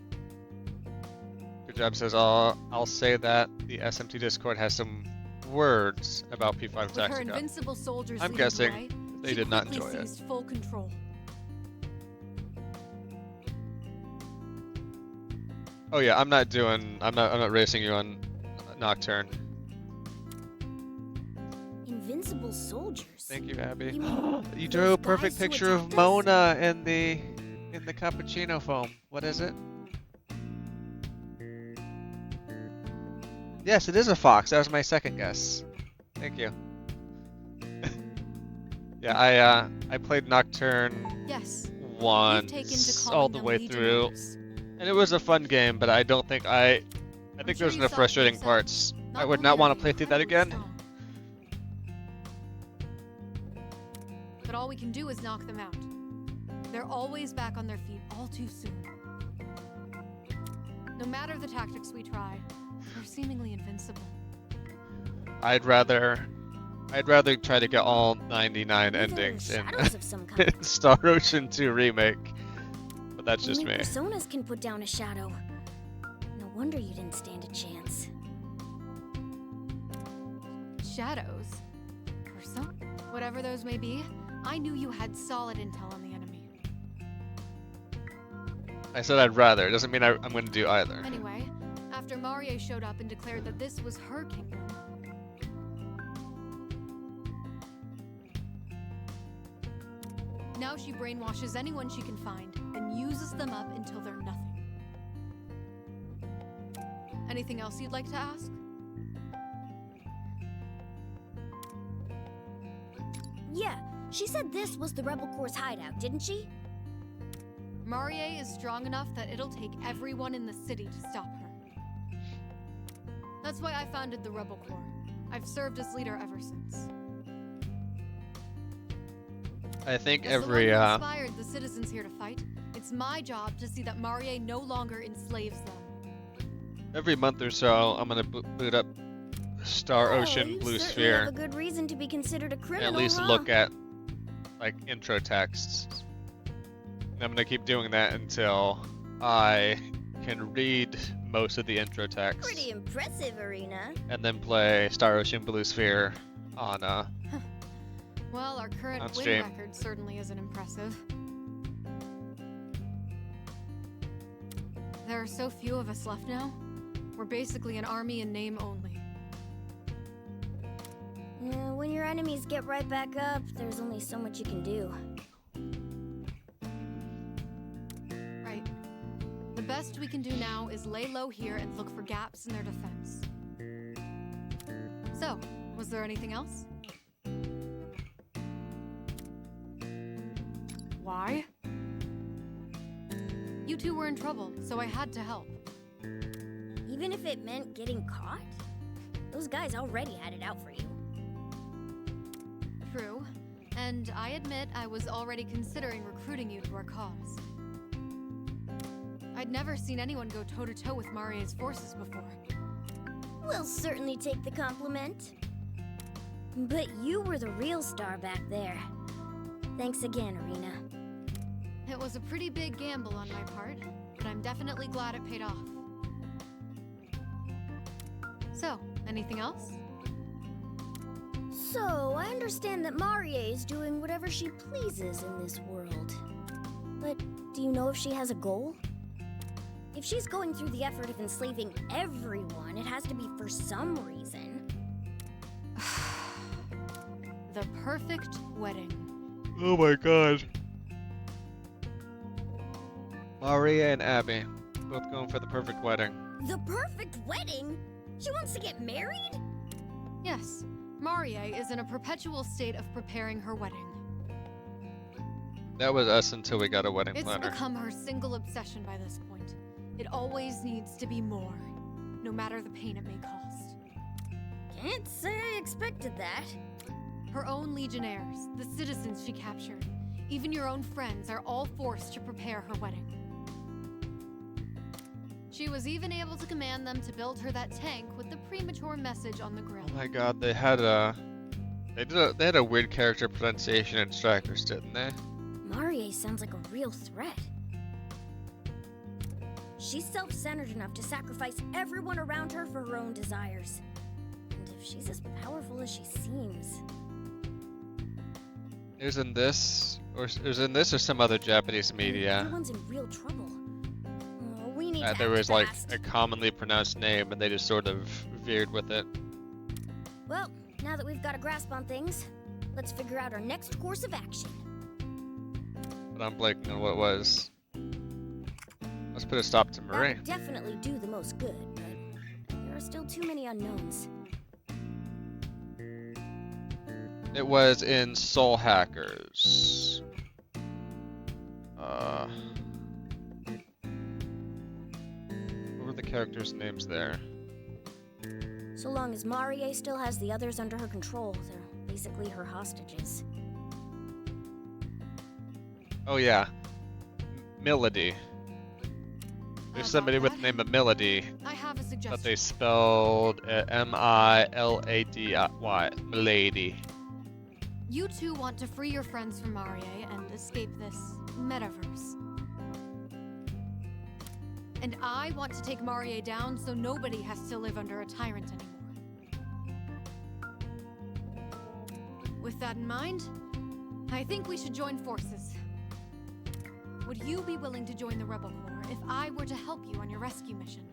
Good job says I'll say that the SMT Discord has some words about P5 With her Tactica. invincible soldiers I'm leading the guessing way, they she did not quickly enjoy it. seized full control. Oh yeah, I'm not racing you on Nocturne. Invincible soldiers. Thank you, Abby. You mean You those drew a guys perfect who picture of attacked us? Mona in the cappuccino foam. What is it? Yes, it is a fox. That was my second guess. Thank you. Yeah, I played Nocturne Yes, you've taken to once calling all the them way through, legionnaires. and it was a fun game. But I don't think I think sure there's you no saw for frustrating yourself. parts. I would only not are want to you play through that incredibly again. strong. But all we can do is knock them out. They're always back on their feet all too soon. No matter the tactics we try, they're seemingly invincible. I'd rather I'd rather try to get all 99 Maybe endings they're in shadows of some kind. Star Ocean 2 Remake. But that's just Only me. personas can put down a shadow. No wonder you didn't stand a chance. Shadows? Persona? Whatever those may be, I knew you had solid intel on the enemy. I said I'd rather. It doesn't mean I'm going to do either. Anyway, after Marie showed up and declared that this was her kingdom, now she brainwashes anyone she can find and uses them up until they're nothing. Anything else you'd like to ask? Yeah, she said this was the Rebel Corps' hideout, didn't she? Marie is strong enough that it'll take everyone in the city to stop her. That's why I founded the Rebel Corps. I've served as leader ever since. I think As every the one who inspired the citizens here to fight, it's my job to see that Marie no longer enslaves them. every month or so, I'm gonna boot up Star Oh, Ocean you Blue certainly have Sphere a good reason to be considered a criminal, and at least huh? look at like intro texts. And I'm gonna keep doing that until I can read most of the intro text, Pretty impressive, Erina. and then play Star Ocean Blue Sphere on Well, our current On win stream. record certainly isn't impressive. There are so few of us left now. We're basically an army in name only. When your enemies get right back up, there's only so much you can do. Right. The best we can do now is lay low here and look for gaps in their defense. So, was there anything else? Why? You two were in trouble, so I had to help. Even if it meant getting caught? Those guys already had it out for you. True. And I admit I was already considering recruiting you to our cause. I'd never seen anyone go toe-to-toe with Marie's forces before. We'll certainly take the compliment. But you were the real star back there. Thanks again, Erina. It was a pretty big gamble on my part, but I'm definitely glad it paid off. So, anything else? So, I understand that Marie is doing whatever she pleases in this world. But do you know if she has a goal? If she's going through the effort of enslaving everyone, it has to be for some reason. The perfect wedding. Oh my god. Maria and Abby, both going for the perfect wedding. The perfect wedding? She wants to get married? Yes, Marie is in a perpetual state of preparing her wedding. That was us until we got a wedding It's planner. become her single obsession by this point. It always needs to be more, no matter the pain it may cost. Can't say I expected that. Her own legionnaires, the citizens she captured, even your own friends are all forced to prepare her wedding. She was even able to command them to build her that tank with the premature message on the grill. Oh my god, they had a weird character pronunciation in Strikers, didn't they? Marie sounds like a real threat. She's self-centered enough to sacrifice everyone around her for her own desires. And if she's as powerful as she seems... It was in this or some other Japanese media. Everyone's in real trouble. Oh, we need to There act was like fast. a commonly pronounced name, and they just sort of veered with it. Well, now that we've got a grasp on things, let's figure out our next course of action. But I'm blanking on what it was. Let's put a stop to That Marie. would definitely do the most good, but there are still too many unknowns. It was in Soul Hackers. What were the characters' names there? So long as Marie still has the others under her control, they're basically her hostages. Oh yeah, Melody. There's How somebody about with the that? name of Melody I have a suggestion. they spelled M-I-L-A-D-Y. Milady. You two want to free your friends from Marie and escape this metaverse. And I want to take Marie down so nobody has to live under a tyrant anymore. With that in mind, I think we should join forces. Would you be willing to join the Rebel Corps if I were to help you on your rescue mission?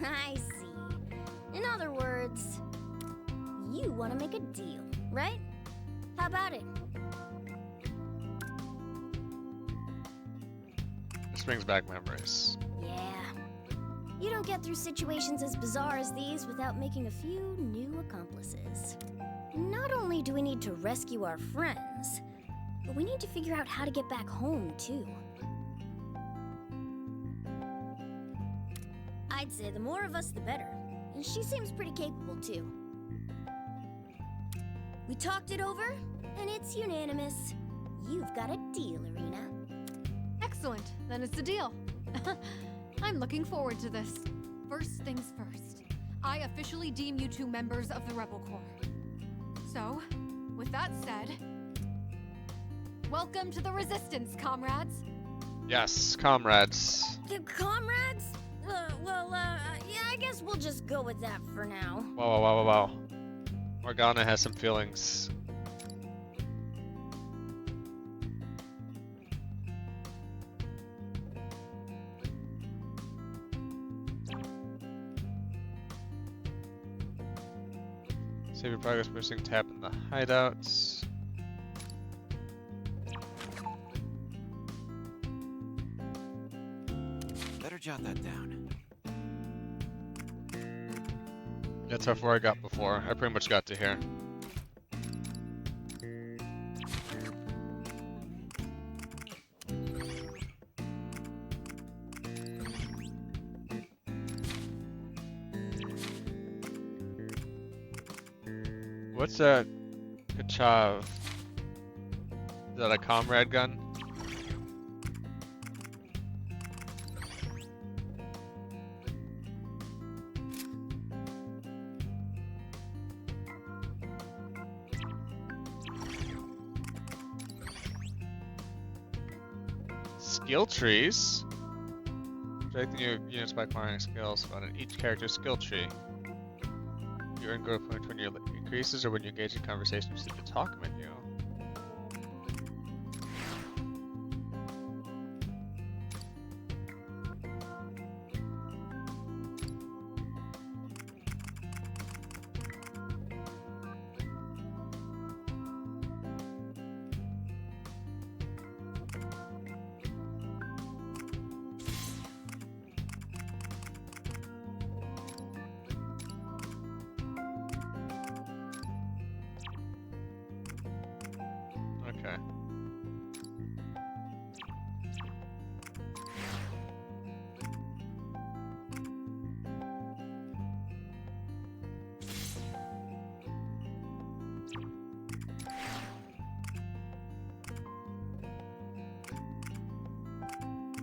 I see. In other words, you want to make a deal, right? How about it? This brings back memories. Yeah. You don't get through situations as bizarre as these without making a few new accomplices. Not only do we need to rescue our friends, but we need to figure out how to get back home, too. I'd say the more of us, the better. And she seems pretty capable, too. We talked it over, and it's unanimous. You've got a deal, Erina. Excellent. Then it's a deal. I'm looking forward to this. First things first. I officially deem you two members of the Rebel Corps. So, with that said, welcome to the Resistance, comrades. Yes, comrades. Comrades? Yeah, I guess we'll just go with that for now. Wow. Morgana has some feelings. Save your progress by pressing tab in the hideouts. Better jot that down. That's how far I got before. I pretty much got to here. What's that Kachav? Is that a Comrade gun? Skill trees? Strengthen your units by acquiring skills found in each character's skill tree. You earn growth points when your increases or when you engage in conversations through the talk menu. Okay.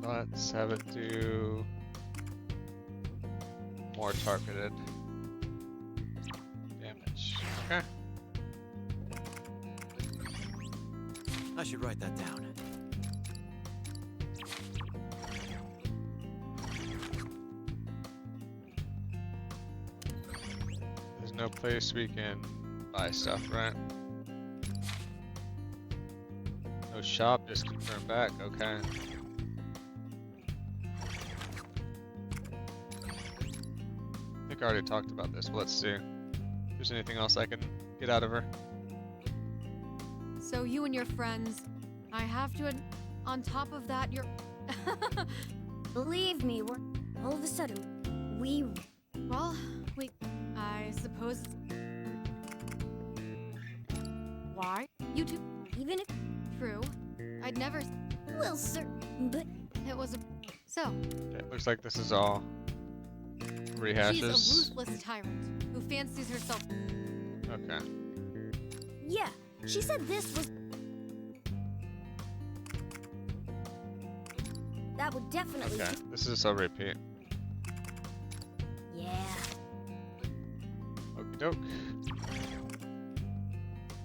Let's have it do more targeted damage. Okay. I should write that down. There's no place we can buy stuff, right? No shop, just confirm back, okay. I think I already talked about this, but let's see. If there's anything else I can get out of her. So you and your friends, I have to on top of that, you're... Believe me, we're... All of a sudden, Well, I suppose... Why? You two... Even if... True. I'd never... Well, sir, but... It was a... So... Okay, looks like this is all rehashes. She's a ruthless tyrant who fancies herself... Okay. Yeah, she said this was... That would definitely... Okay, this is a repeat. doke.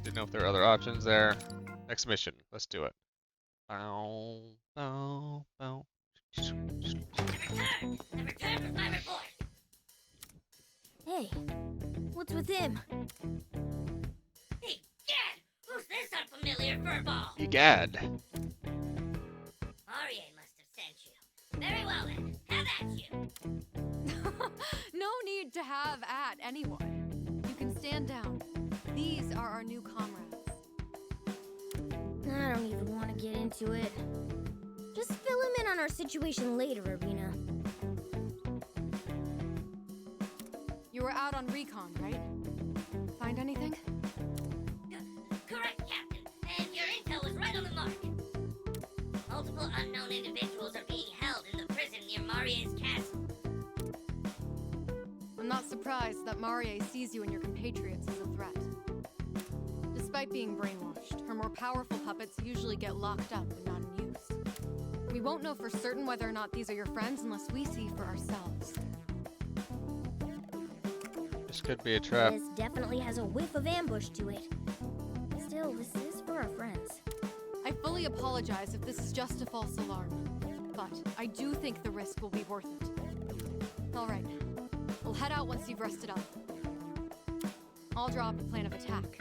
Didn't know if there were other options there. Next mission. Let's do it. Bow, bow, bow. I've returned with my report. Hey, what's with him? Hey, Gad! Who's this unfamiliar furball? Egad. Marie must have sent you. Very well then. Have at you. No need to have at anyone. You can stand down. These are our new comrades. I don't even want to get into it. Just fill him in on our situation later, Erina. You were out on recon, right? Find anything? Correct, Captain. And your intel was right on the mark. Multiple unknown individuals are being held in the prison near Marie's castle. I'm not surprised that Marie sees you and your compatriots as a threat. Despite being brainwashed, her more powerful puppets usually get locked up and not in use. We won't know for certain whether or not these are your friends unless we see for ourselves. This could be a trap. This definitely has a whiff of ambush to it. Still, this is for our friends. I fully apologize if this is just a false alarm, but I do think the risk will be worth it. All right, we'll head out once you've rested up. I'll draw up a plan of attack.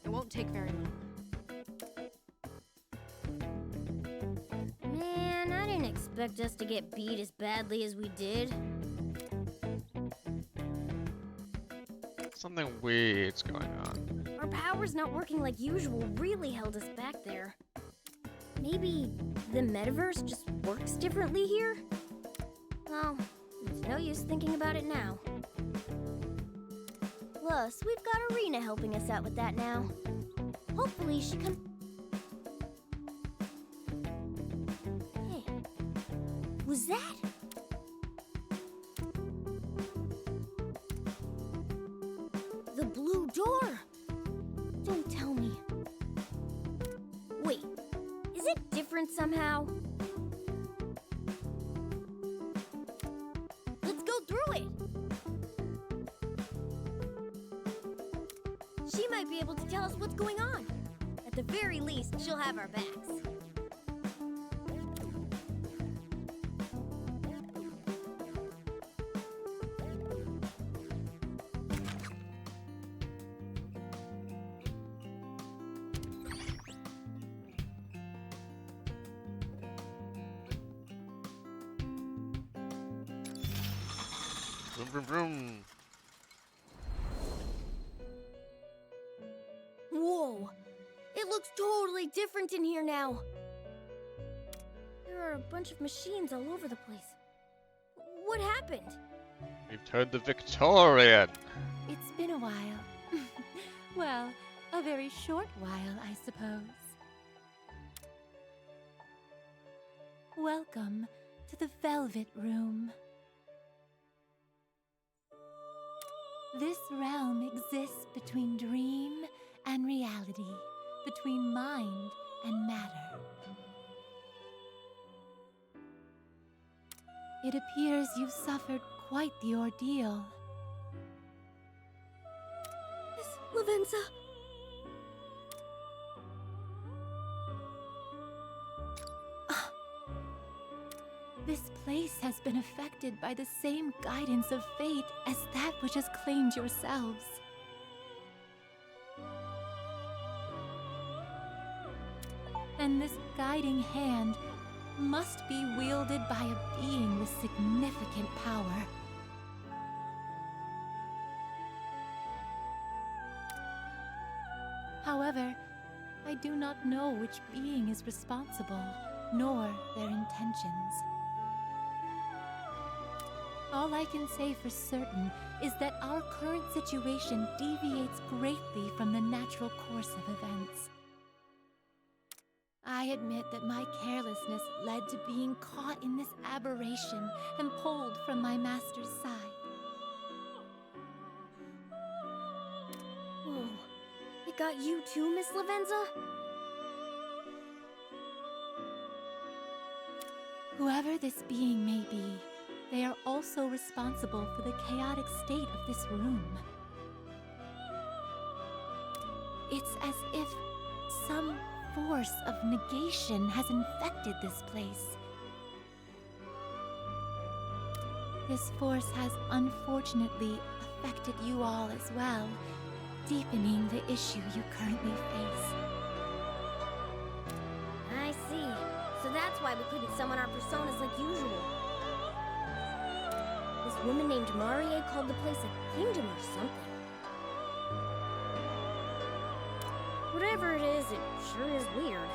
It won't take very long. Man, I didn't expect us to get beat as badly as we did. Something weird's going on. Our power's not working like usual really held us back there. Maybe the metaverse just works differently here? Well, it's no use thinking about it now. Plus, we've got Erina helping us out with that now. Hopefully she can... Hey, was that? The blue door! Don't tell me. Wait, is it different somehow? Let's go through it! She might be able to tell us what's going on. At the very least, she'll have our backs. Vroom, vroom, vroom. Whoa! It looks totally different in here now. There are a bunch of machines all over the place. What happened? We've turned the Victorian. It's been a while. Well, a very short while, I suppose. Welcome to the Velvet Room. This realm exists between dream and reality, between mind and matter. It appears you've suffered quite the ordeal. Miss Lavenza! This place has been affected by the same guidance of fate as that which has claimed yourselves. And this guiding hand must be wielded by a being with significant power. However, I do not know which being is responsible, nor their intentions. All I can say for certain is that our current situation deviates greatly from the natural course of events. I admit that my carelessness led to being caught in this aberration and pulled from my master's side. Whoa. It got you too, Miss Lavenza? Whoever this being may be, they are also responsible for the chaotic state of this room. It's as if some force of negation has infected this place. This force has unfortunately affected you all as well, deepening the issue you currently face. I see. So that's why we couldn't summon our personas like usual. This woman named Marie called the place a kingdom or something. Whatever it is sure is weird.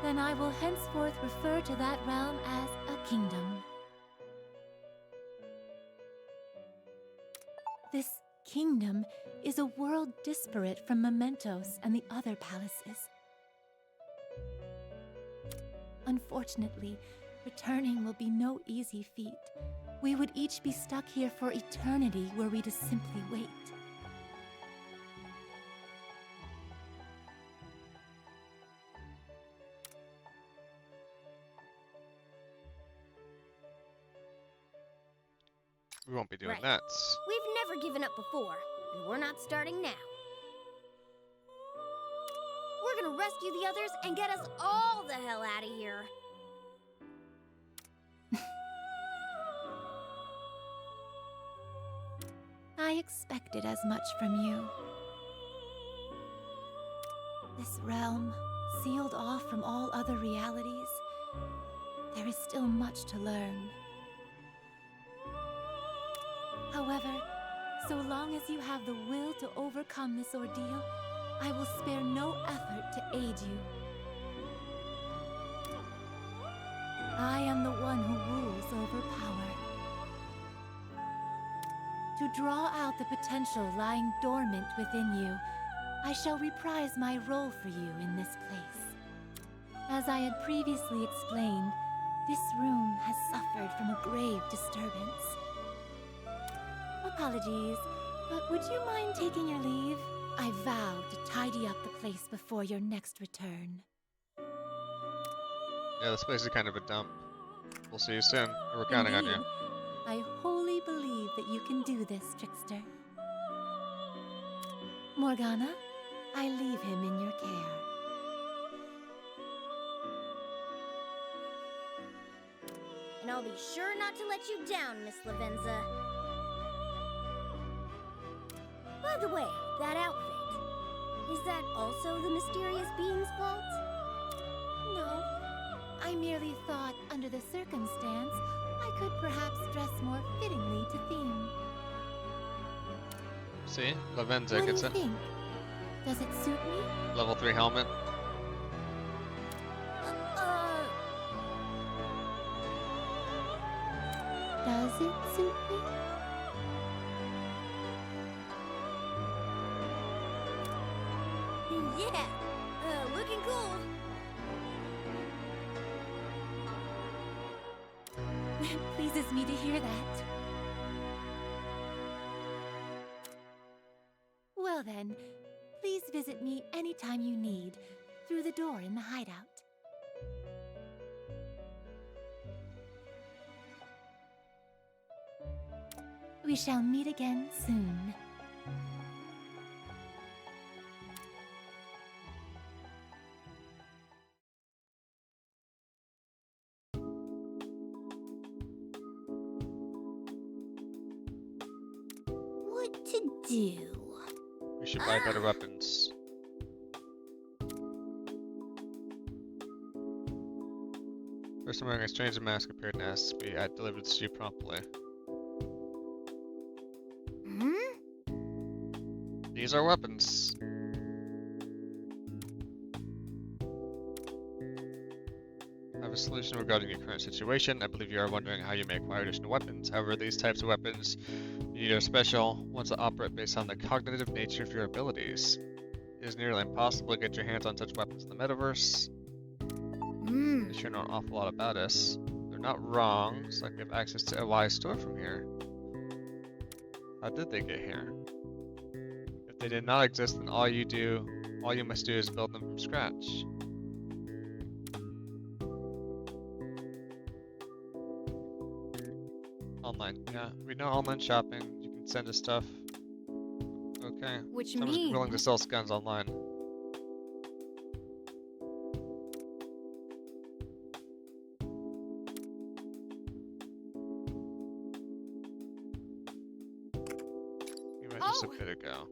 Then I will henceforth refer to that realm as a kingdom. This kingdom is a world disparate from Mementos and the other palaces. Unfortunately, returning will be no easy feat. We would each be stuck here for eternity were we to simply wait. We won't be doing Right. that. We've never given up before, and we're not starting now. We're gonna rescue the others and get us all the hell out of here. I expected as much from you. This realm, sealed off from all other realities, there is still much to learn. However, so long as you have the will to overcome this ordeal, I will spare no effort to aid you. I am the one who rules over power. To draw out the potential lying dormant within you, I shall reprise my role for you in this place. As I had previously explained, this room has suffered from a grave disturbance. Apologies, but would you mind taking your leave? I vow to tidy up the place before your next return. Yeah, this place is kind of a dump. We'll see you soon. We're counting on you. Indeed, I wholly believe that you can do this, Trickster. Morgana, I leave him in your care. And I'll be sure not to let you down, Miss Lavenza. By the way, that outfit, is that also the mysterious being's fault? No, I merely thought, under the circumstance, I could perhaps dress more fittingly to theme. See? Lavenza What do gets you a think? Does it suit me? level 3 helmet. Does it suit me? Yeah, looking cool. It pleases me to hear that. Well then, please visit me anytime you need, through the door in the hideout. We shall meet again soon. What to do? We should buy better weapons. Person wearing a strange mask appeared and asked to be delivered to you promptly. These are weapons. I have a solution regarding your current situation. I believe you are wondering how you may acquire additional weapons. However, these types of weapons you need are special, ones that operate based on the cognitive nature of your abilities. It is nearly impossible to get your hands on such weapons in the metaverse. You sure know an awful lot about us. They're not wrong, so I can have access to a wise store from here. How did they get here? If they did not exist, then all you must do is build them from scratch. Online online. Yeah, we know online shopping. You can send us stuff. Okay. Which Someone's means willing to sell scans online. You might just a bit ago.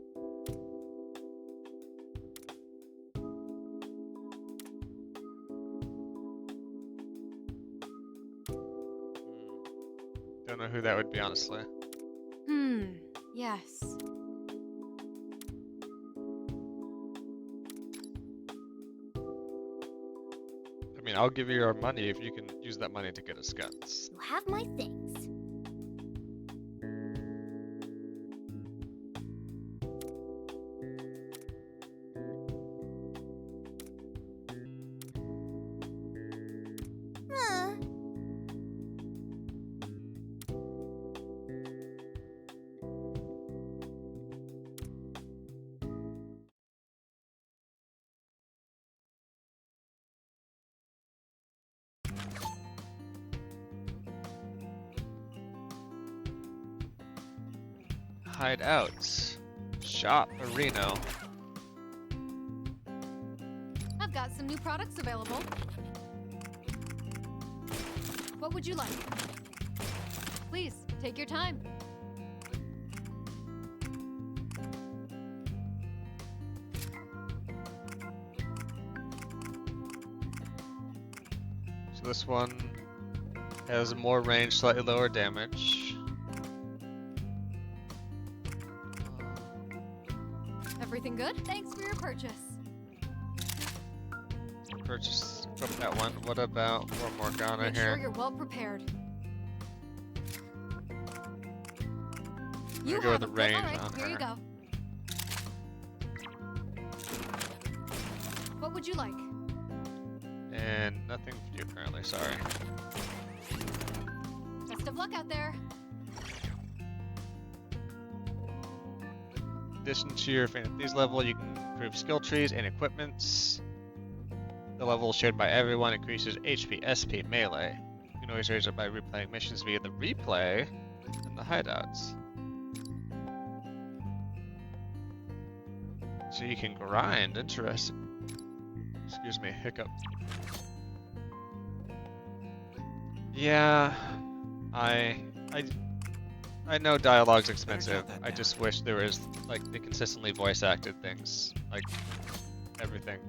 Don't know who that would be, honestly. Yes. I mean, I'll give you your money if you can use that money to get us guns. You have my things. Hideouts. Shop Erina. I've got some new products available. What would you like? Please, take your time. So this one has more range, slightly lower damage. Everything good? Thanks for your purchase. Purchase from that one. What about for Morgana Make here? sure you're well prepared. I'm You gonna go with have the a good- range all right, on here you her. go. What would you like? And nothing for you currently, sorry. Best of luck out there. In addition to your These level, you can improve skill trees and equipments. The level shared by everyone increases HP, SP, melee. You can always raise it by replaying missions via the replay and the hideouts. So you can grind, interesting. Excuse me, hiccup. Yeah, I know dialogue's expensive. I just wish there was, like, they consistently voice acted things, like, everything.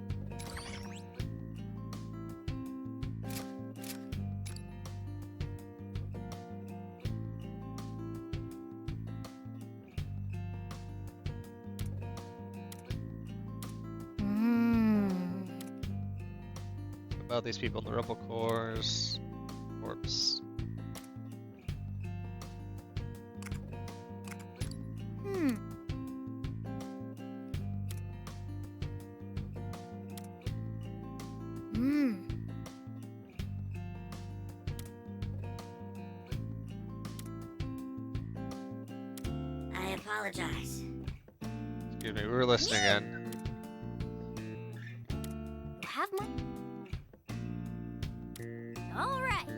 What about these people in the rebel corps? Corpse. I apologize. Excuse me, we were listening in. You have my... All right.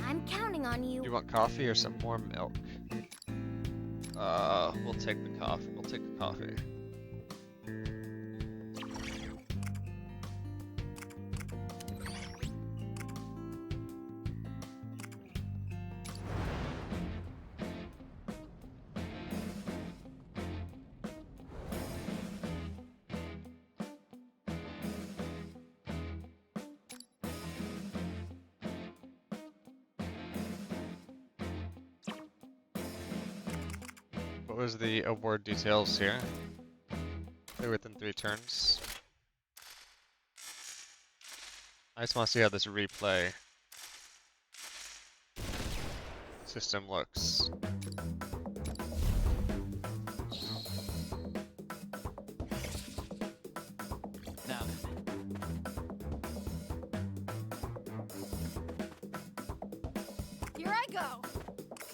I'm counting on you. You want coffee or some more milk? We'll take the coffee. We'll take the coffee. What was the award details here? They're within 3 turns. I just want to see how this replay system looks. Now Here I go.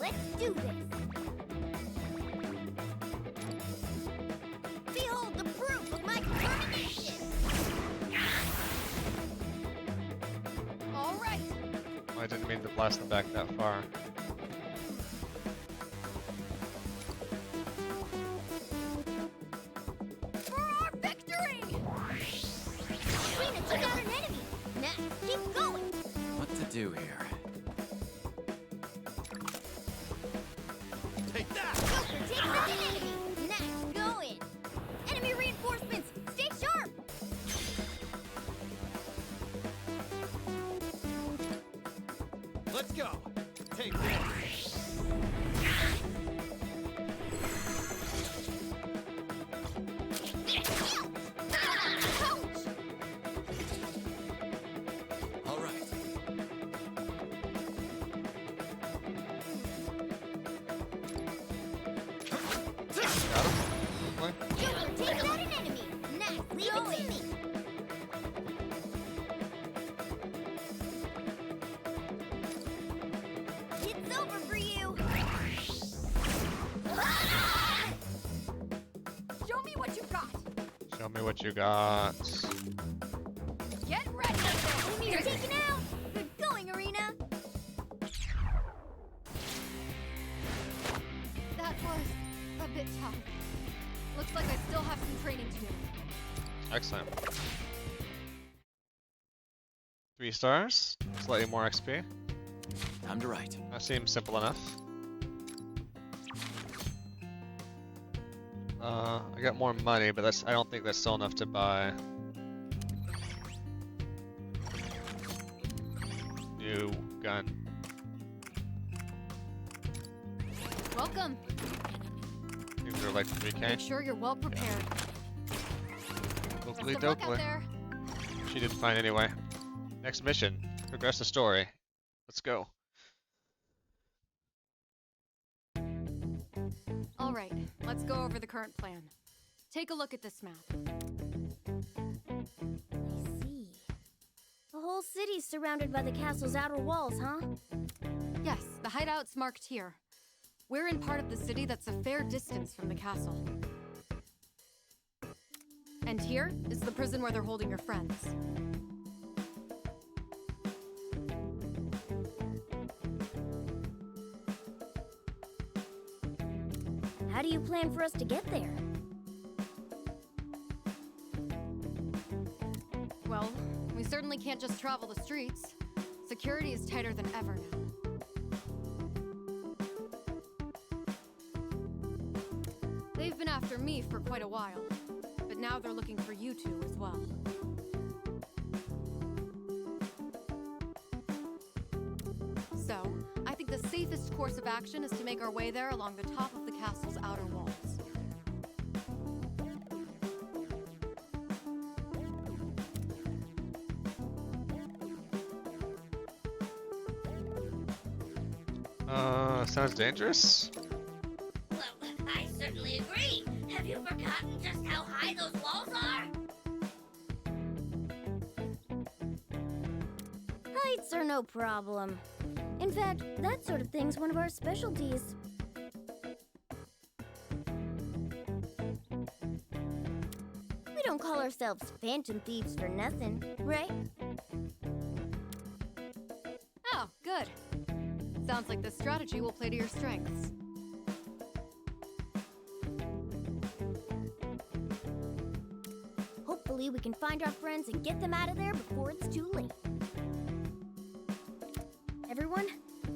Let's do this. Behold the proof of my determination. All right. I didn't mean to blast them back that far. For our victory! Erina took out an enemy! Now, keep going! What to do here? Take that! Joker takes out an enemy! Nice going! Enemy reinforcements! Stay sharp! Let's go! Take this! Ouch! All right. Got him. Hopefully. Joker takes out an enemy! Nice, leave it to me! It's over for you! Show me what you got. Show me what you got. Get ready. Enemies are taken out! Good going, Erina! That was a bit tough. Looks like I still have some training to do. Excellent. 3 stars. Slightly more XP. Time to write. That seems simple enough. I got more money, but I don't think that's still enough to buy new gun. Welcome. These are like 3K. Make sure you're well prepared. Hopefully, Best of luck out dokely. there. She did fine anyway. Next mission. Progress the story. Let's go. All right, let's go over the current plan. Take a look at this map. I see. The whole city's surrounded by the castle's outer walls, huh? Yes, the hideout's marked here. We're in part of the city that's a fair distance from the castle. And here is the prison where they're holding your friends. How do you plan for us to get there? Well, we certainly can't just travel the streets. Security is tighter than ever now. They've been after me for quite a while, but now they're looking for you two as well. So, I think the safest course of action is to make our way there along the top of the castle's outer walls. Sounds dangerous. Well, I certainly agree. Have you forgotten just how high those walls are? Heights are no problem. In fact, that sort of thing's one of our specialties. We don't call ourselves phantom thieves for nothing, right? Oh, good. Sounds like this strategy will play to your strengths. Hopefully we can find our friends and get them out of there before it's too late. Everyone,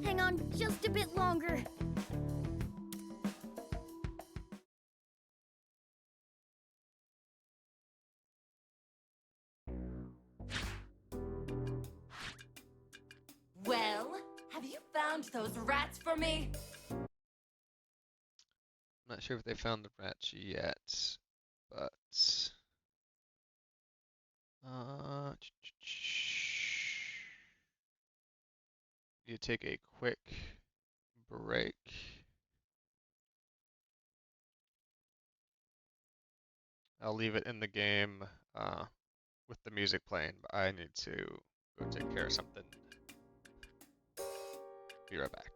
hang on just a bit longer. Well, have you found those rats for me? I'm not sure if they found the rats yet, but you take a quick break. I'll leave it in the game with the music playing, but I need to go take care of something. Be right back.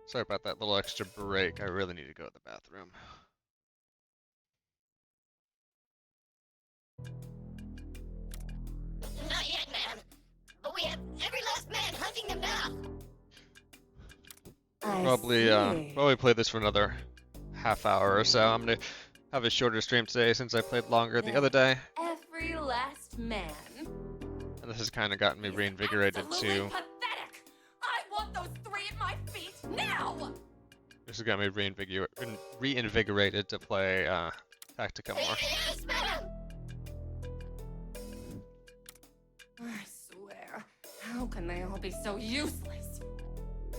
Sorry about that little extra break. I really need to go to the bathroom. Not yet, man. But we have every last man hunting them down. Probably play this for another half hour or so. I'm gonna have a shorter stream today since I played longer the other day. Every last man. And this has kind of gotten me reinvigorated Absolutely too. pathetic. I want those three at my feet now. This has got me reinvigorated to play Tactica more. Yes, madam. I swear, how can they all be so useless?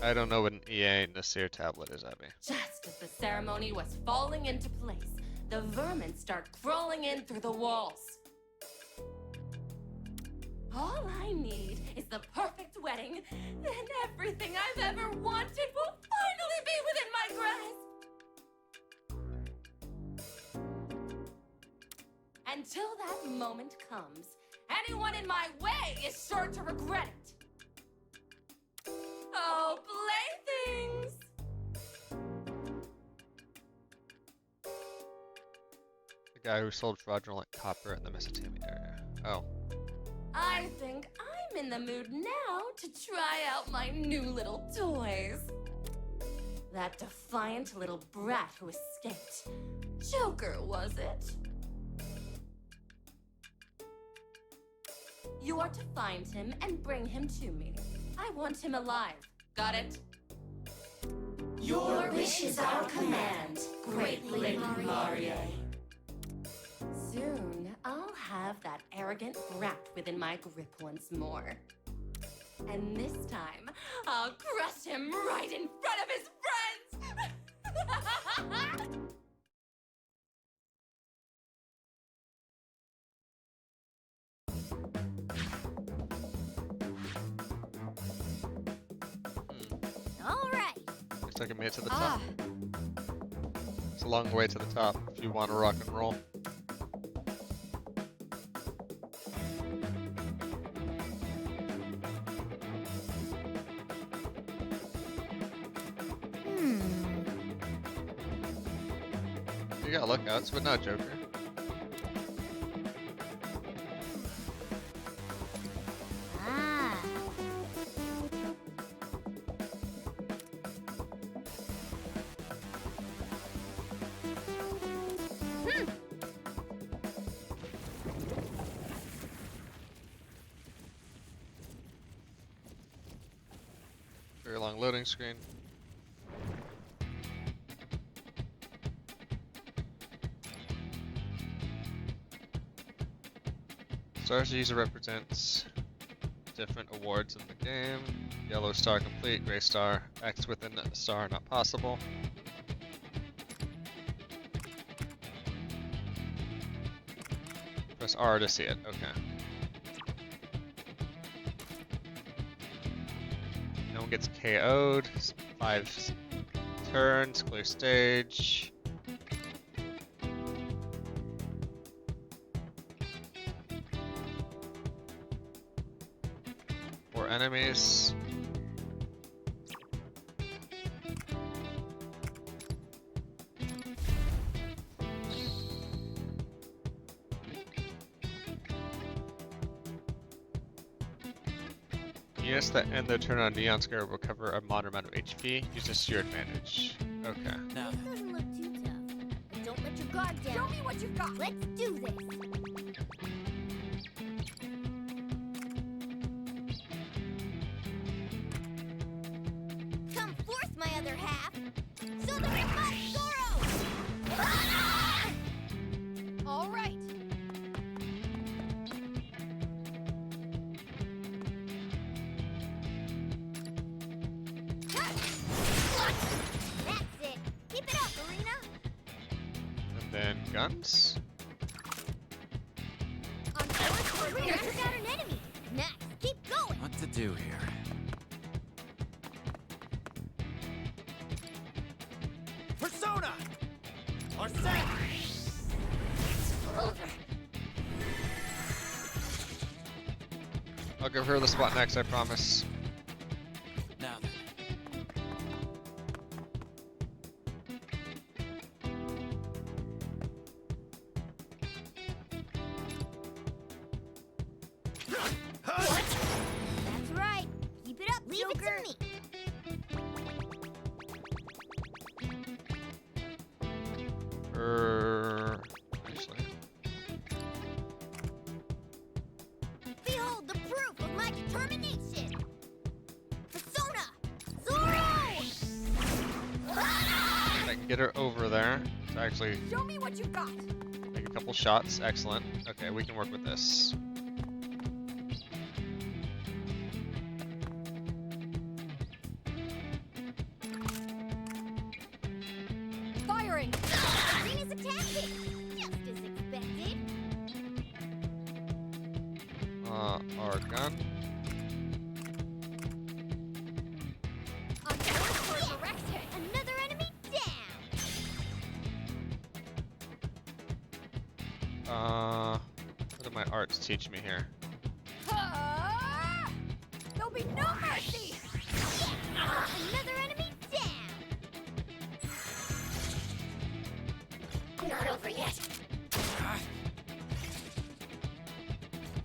I don't know what an EA Nasir tablet is, Abby. Just as the ceremony was falling into place, the vermin start crawling in through the walls. All I need is the perfect wedding, and everything I've ever wanted will finally be within my grasp. Until that moment comes, anyone in my way is sure to regret it. Oh, playthings! The guy who sold fraudulent copper in the Mesopotamia area. Oh. I think I'm in the mood now to try out my new little toys. That defiant little brat who escaped. Joker, was it? You are to find him and bring him to me. I want him alive. Got it? Your wish is our command, great Lady Marie. Soon, I'll have that arrogant brat within my grip once more. And this time, I'll crush him right in front of his friends! All right. Looks like I made it to the top. It's a long way to the top if you want to rock and roll. You got lookouts, but not Joker. Ah. Very long loading screen. Stars user represents different awards in the game. Yellow star complete, gray star, X within a star not possible. Press R to see it, okay. No one gets KO'd, 5 turns, clear stage. Enemies. Units that end their turn on Neon Square will recover a moderate amount of HP. Use this to your advantage. Okay. This doesn't look too tough. But don't let your guard down. Show me what you've got. Let's do this. My other half, so that we must sorrow! All right. That's it. Keep it up, Erina. And then guns. On course, Erina took out an enemy. Next, keep going. What to do here? Persona! Or set! I'll give her the spot next, I promise. Now then. That's right. Keep it up, Leave Joker. it to me. Actually. Behold the proof of my determination. Persona, Zorro! I can get her over there. To actually Show me what you got. take a couple shots. Excellent. Okay, we can work with this. Firing. Erina's attacking. Just as expected. Our gun. On course for a direct hit. Another enemy down. What do my arts teach me here? There'll be no mercy. Another enemy down. Not over yet.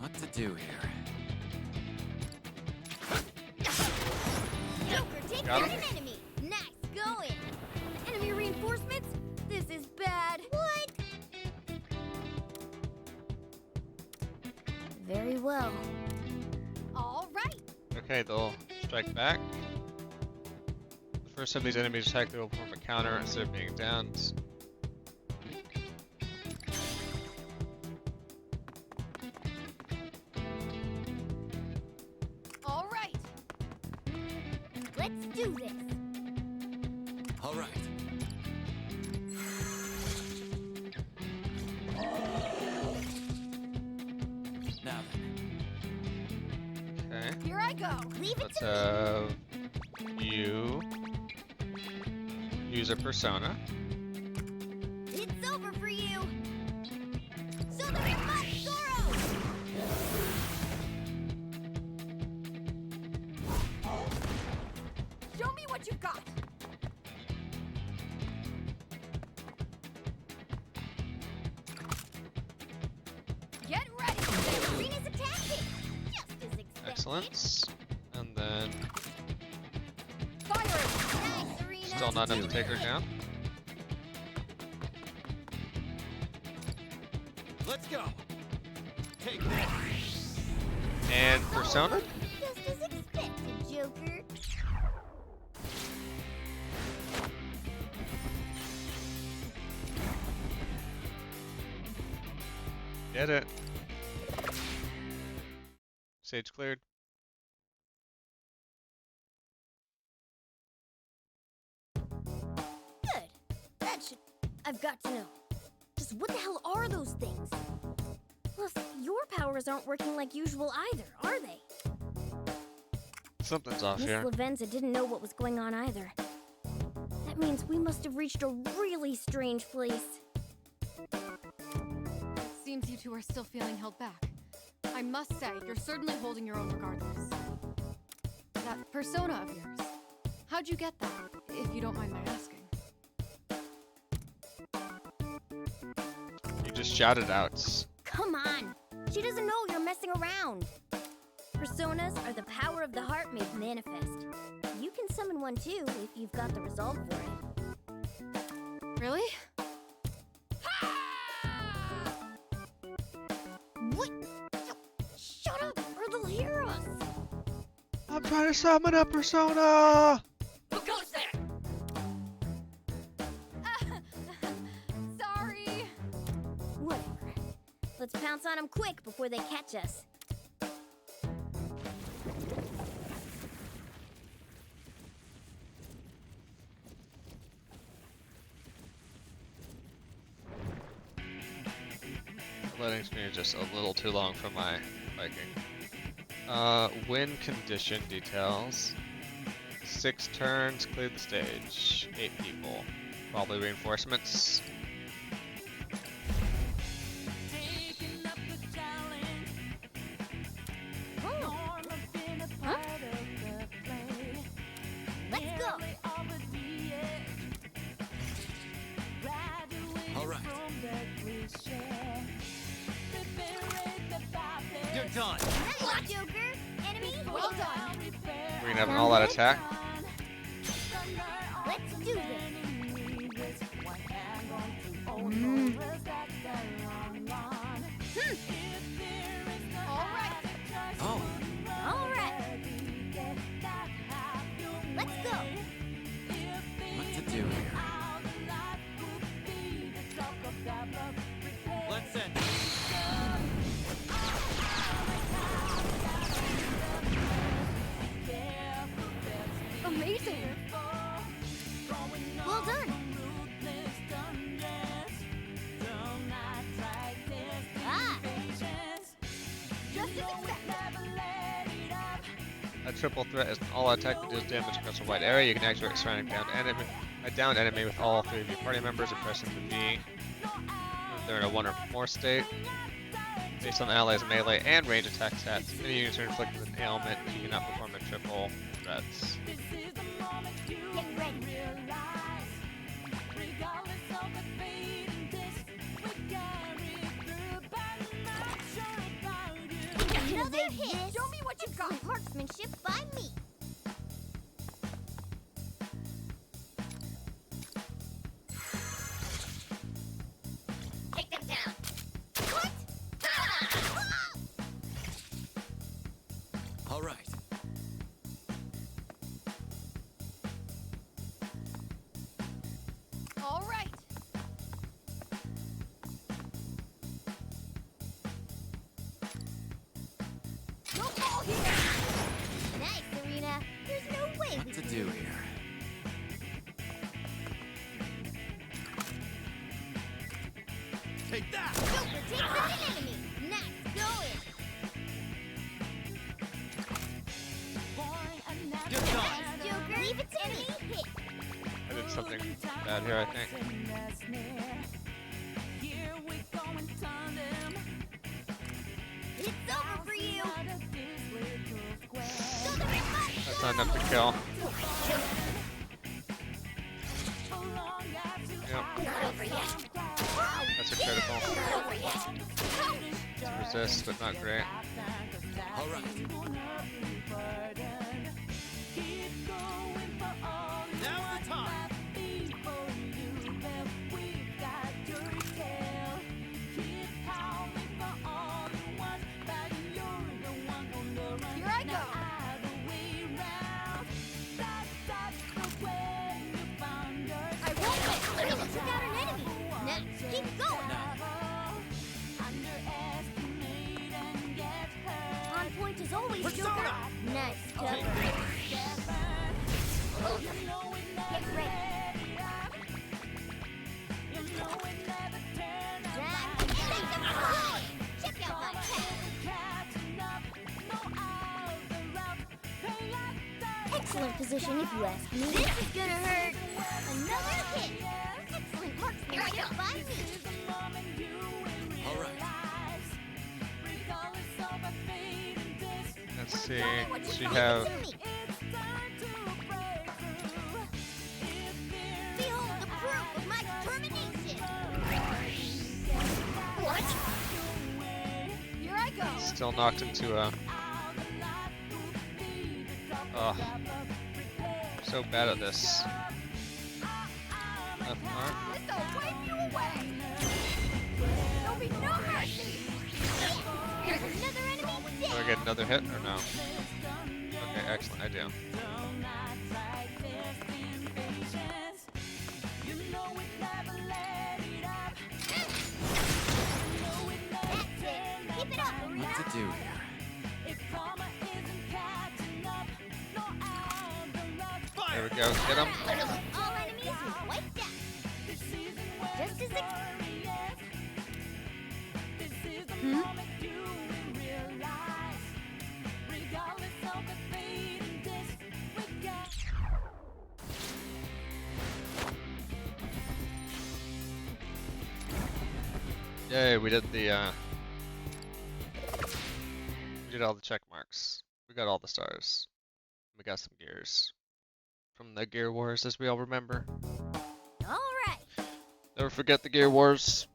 What to do here? Joker, take Got down him. an enemy. Nice going. Enemy reinforcements? This is bad. What? Very well. All right. Okay, they'll strike back. The first time these enemies attack, they will perform a counter instead of being downed. All right. Let's do this. All right. Now then. Okay. Here I go. Leave it Let's to have you use a persona. me. It's over for you. So there must Zorro. Show me what you got. Get ready. Erina's attacking. Just as expected. Excellent. And then Firing. Nice, Erina. still not enough to take her down. Let's go. Take this. And persona. Just as expected, Joker. Get it. Stage cleared. Good. That should... I've got to know. Just what the hell are those things? Plus, your powers aren't working like usual either, are they? Something's off Miss here. Lavenza didn't know what was going on either. That means we must have reached a really strange place. It seems you two are still feeling held back. I must say, you're certainly holding your own regardless. That persona of yours. How'd you get that, if you don't mind my asking? You just shouted out. Come on! She doesn't know you're messing around. Personas are the power of the heart made manifest. You can summon one too if you've got the resolve for it. Really? What? Shut up, or they'll hear us. I'm trying to summon a persona! Who goes there? Sorry. Whatever. Let's pounce on them quick before they catch us. The loading screen is just a little too long for my liking. Win condition details. 6 turns, cleared the stage. 8 people. Probably reinforcements. Taking up the challenge. Oh, Norm has been a part of the play. let's go. Nearly over the edge. Graduating All right. from the cliché. Preparing the battle. You're done. Nice, Joker. Enemy, well done. We're gonna have an all-out attack. Let's do this. All right. Oh, All right. Let's go. what to do here? Let's end. Amazing. Well done. Ah, Just as expected. A triple threat is an all-out attack that deals damage across a wide area. You can activate surrounding a downed enemy with all 3 of your party members and pressing the V. If they're in a 1 or more state. Based on the allies' melee and range attack stats, any units are inflicted with an ailment, you cannot perform the triple threats. get ready. Another hit. Show me what you've got. Excellent marksmanship by me. Take them down. What? All right. All right. No ball here. Nice, Erina. There's no way What we to can do lose. here? Take that! Joker takes out an enemy. Nice going. You're done. Nice, Joker. Leave it to me. Hit. I did something bad here, I think. It's over for you. That's not enough to kill. Yep, Over yet. that's a critical. To resist, but not great. All right. Now's the time. Here I go. I won't win. Erina took out an enemy. Nice. Keep going. On point as always, Joker. Persona! Nice cover. Get ready. Check out my cat. Excellent position, if you ask me. This is gonna hurt. Another hit. Excellent marksmanship by me. All right. Let's see. What She you have. to me. Behold the proof of my determination. What? Here I go. Still knocked into a. Ugh. So bad at this. Left arm. This'll wipe you away. There'll be no mercy. Here's another enemy Do I dead. get another hit or no? Okay, excellent. I do. That's it. Keep it up, Erina. What to do here? There we go. Get him. All enemies were wiped out. Just as Yay, we did the we did all the check marks. We got all the stars. We got some gears. From the Gear Wars, as we all remember. all right. Never forget the Gear Wars.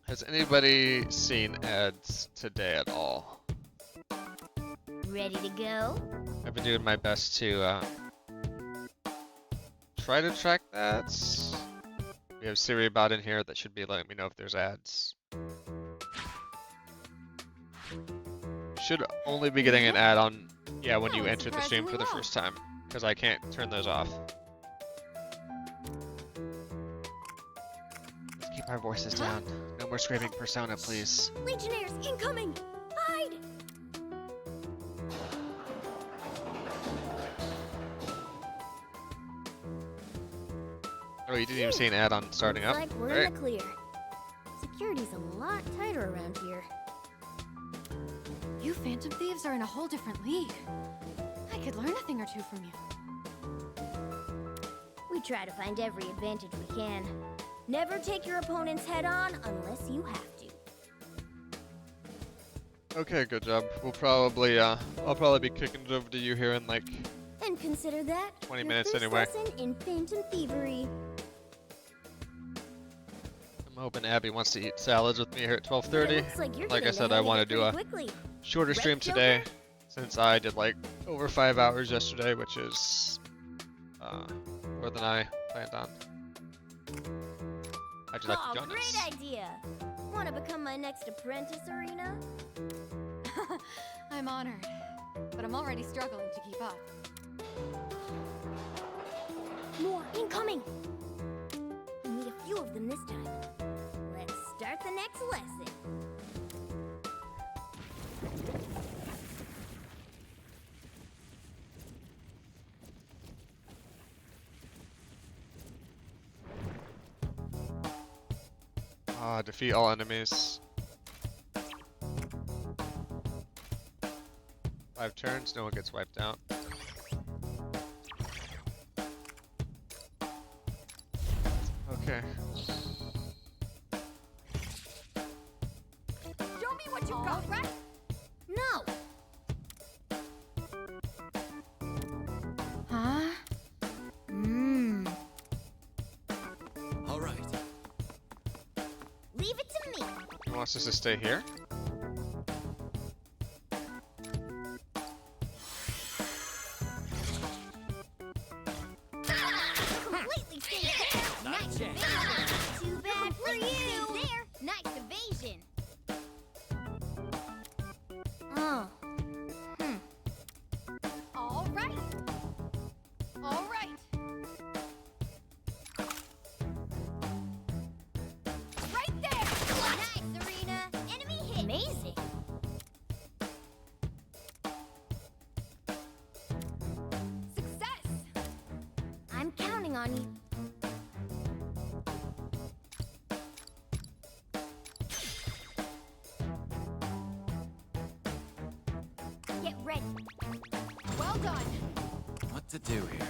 Has anybody seen ads today at all? Ready to go? I've been doing my best to try to track that. We have Siri bot in here that should be letting me know if there's ads. Should only be getting an ad on, yeah, when you enter the stream for the first time, because I can't turn those off. Let's keep our voices down. No more screaming Persona, please. Legionnaires incoming! Hide! Oh, you didn't even see an ad on starting up? Looks like we're Alright. in the clear. Security's a lot tighter around here. You Phantom Thieves are in a whole different league. I could learn a thing or two from you. We try to find every advantage we can. Never take your opponent's head on unless you have to. Okay, good job. We'll probably, I'll probably be kicking it over to you here in like And consider that 20 your minutes first anyway. lesson in Phantom Thievery. I'm hoping Abby wants to eat salads with me here at 12:30. Looks like you're Like I getting said, the I hang of want to it do a pretty quickly. shorter Right, stream Joker? today, since I did like over 5 hours yesterday, which is more than I planned on. How'd you like Oh, to join great us? idea! Want to become my next apprentice, Erina? I'm honored, but I'm already struggling to keep up. More incoming! We need a few of them this time. Let's start the next lesson. Defeat all enemies. 5 turns, no one gets wiped out. Okay. Show me what you got, right? No! Huh? All right. Leave it to me. He wants us to stay here? Completely stay there. Not a Nice chance. evasion. Too bad for you. There. Nice evasion. Oh. All right. All right. Right there. Nice, Erina. Enemy hit. Amazing. Success. I'm counting on you. Get ready. Well done. What to do here?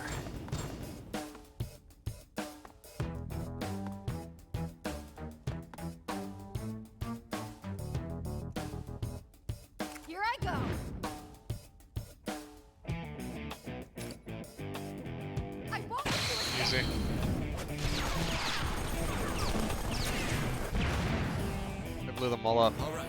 Here I go. I won't let you escape. Easy. I blew them all up. All right.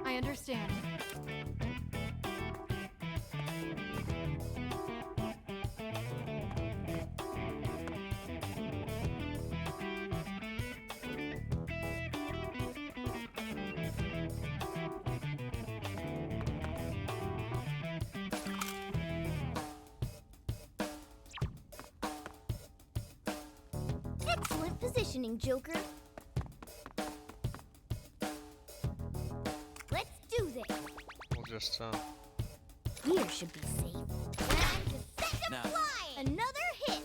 I understand. Excellent positioning, Joker. Let's do this. We'll just, Here should be safe. Time to set them Now. flying. Another hit.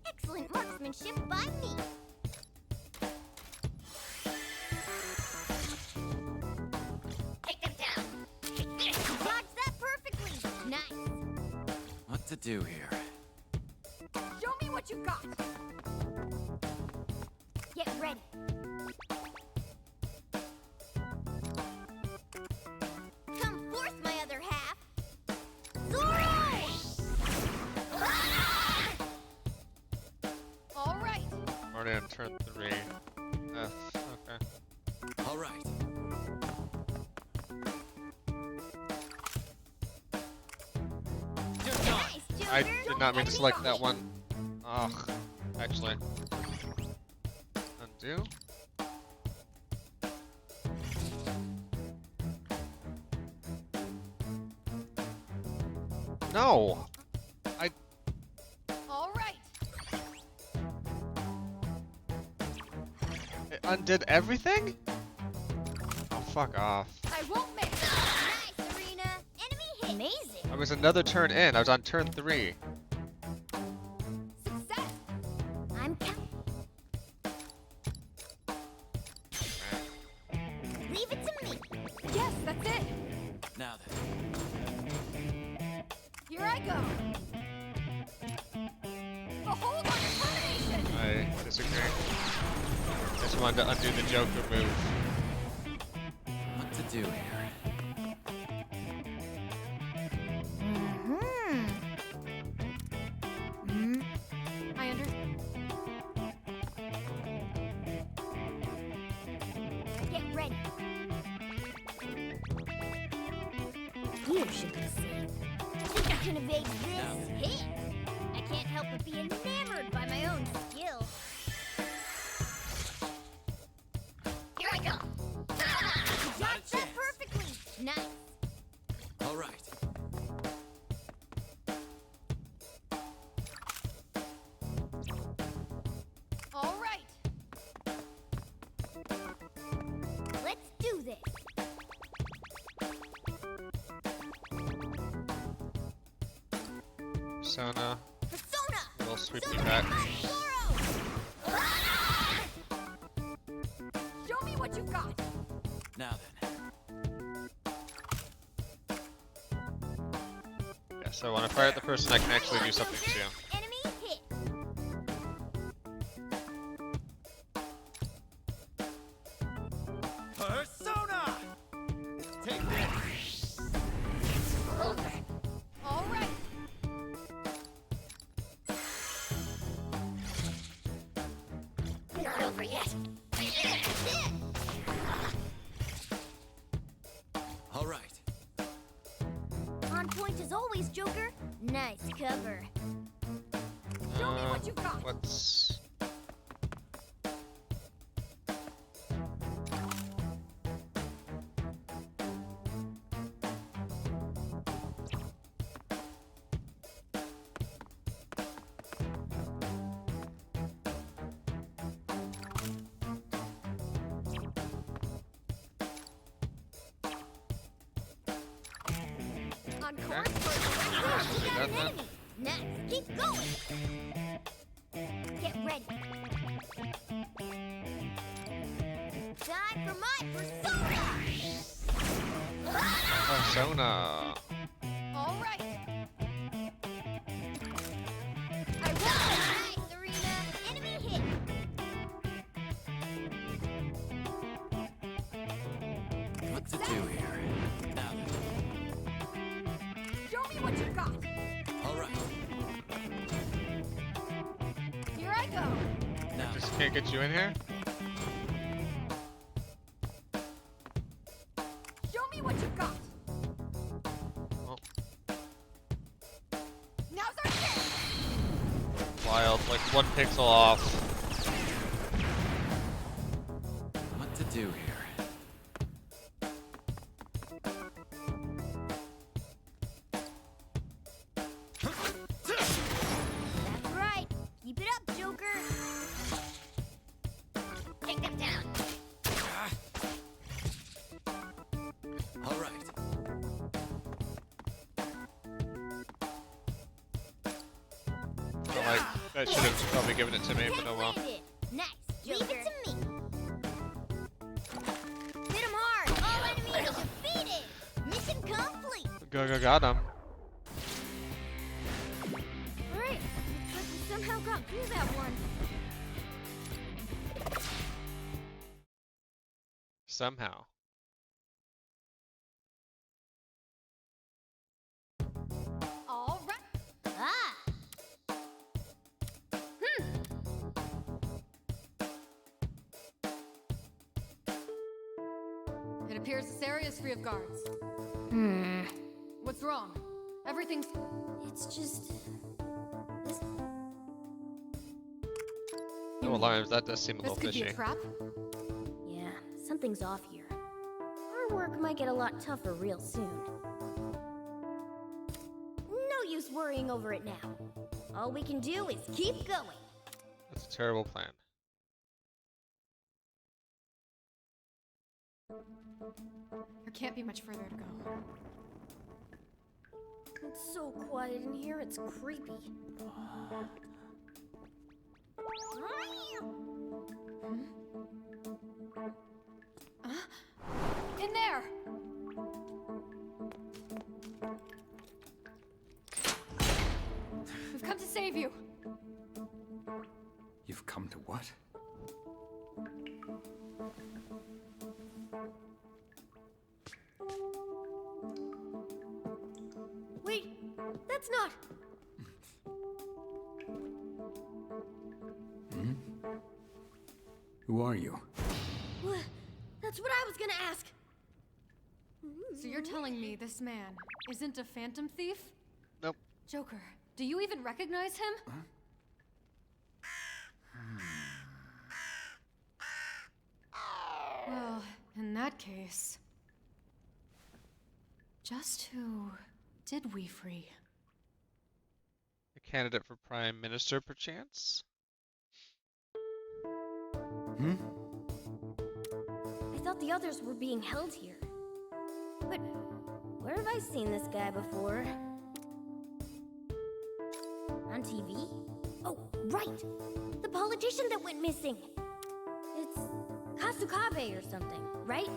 Excellent marksmanship by me. Take them down. Dodged that perfectly. Nice. What to do here? Show me what you got. Get ready. Come forth, my other half. already on turn 3. Okay. All right. I did not mean to select that one. Ugh. Actually. Undo. No! All right. It undid everything? Oh, fuck off. I won't miss. Nice, Erina. Enemy hit. Amazing. I was another turn in. I was on turn 3. Success. I'm Leave it to me. Yes, that's it. Now then. Here I go. Behold my determination. I disagree. Just wanted to undo the Joker move. What to do here? I understand. Get ready. Here should be safe. Think I can evade this hit? I can't help but be enamored by my own skill. Here I go. You dodged that perfectly. Nice. All right. All right. Let's do this. Persona. Persona. We'll sweep you back. Show me what you've got. Now then. Yeah, so when I fire at the person, I can actually do something too. Enemy hit. Persona! Take this! All right. Not over yet. All right. On point as always, Joker. Nice cover. Show me what you've got. Let's... On course for We got that? Nice. Keep going. Get ready. Time for my persona. Persona. All right. I won. Nice, Erina. Enemy hit. What to do here? Now then. Show me what you've got. All right. Here I go. Now Just can't get you in here? Show me what you've got. Oh, Now's our chance. wild. Like 1 pixel off. what to do here? That's right. Keep it up, Joker. Take them down. All right. Well, that should have probably given it to me, but oh well. Landed. Nice, Joker. Leave it to me. Hit him hard. All enemies defeated. Mission complete. Got him. Alright, looks like we somehow got through that one. Somehow. All right. Ah. It appears this area is free of guards. What's wrong? Everything's... It's just... this... No alarms, that does seem a This little could be fishy. a trap? Yeah, something's off here. Our work might get a lot tougher real soon. No use worrying over it now. All we can do is keep going. That's a terrible plan. There can't be much further to go. It's so quiet in here, it's creepy. In there! We've come to save you. You've come to what? Wait, that's not... Who are you? That's what I was gonna ask. So you're telling me this man isn't a phantom thief? Nope. Joker, do you even recognize him? Well, in that case... just who did we free? A candidate for Prime Minister, perchance? I thought the others were being held here. But where have I seen this guy before? On TV? Oh, right! The politician that went missing! It's Kasukabe or something, right?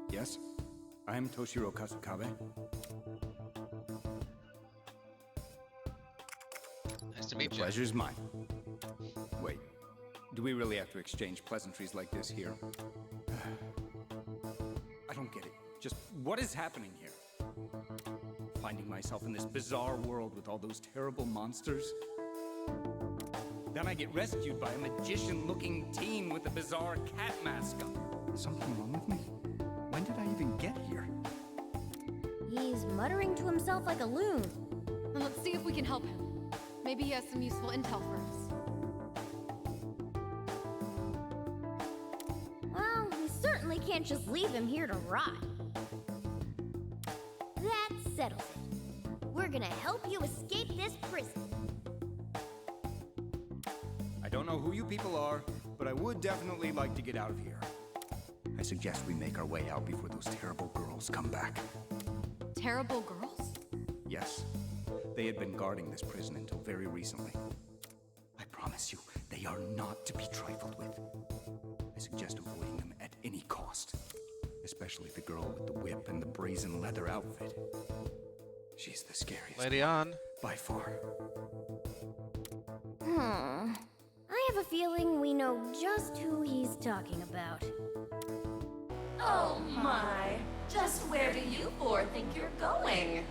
Yes? I'm Toshiro Kasukabe. Nice to The meet you. pleasure's mine. Wait, do we really have to exchange pleasantries like this here? I don't get it. Just what is happening here? Finding myself in this bizarre world with all those terrible monsters. Then I get rescued by a magician-looking teen with a bizarre cat mask on. Is something wrong with me? When did I even get here? He's muttering to himself like a loon. And let's see if we can help him. Maybe he has some useful intel for us. Well, we certainly can't just leave him here to rot. That settles it. We're gonna help you escape this prison. I don't know who you people are, but I would definitely like to get out of here. I suggest we make our way out before those terrible girls come back. Terrible girls? Yes. They had been guarding this prison until very recently. I promise you, they are not to be trifled with. I suggest avoiding them at any cost. Especially the girl with the whip and the brazen leather outfit. She's the scariest. Lady on. By far. I have a feeling we know just who he's talking about. Oh my! Just where do you four think you're going?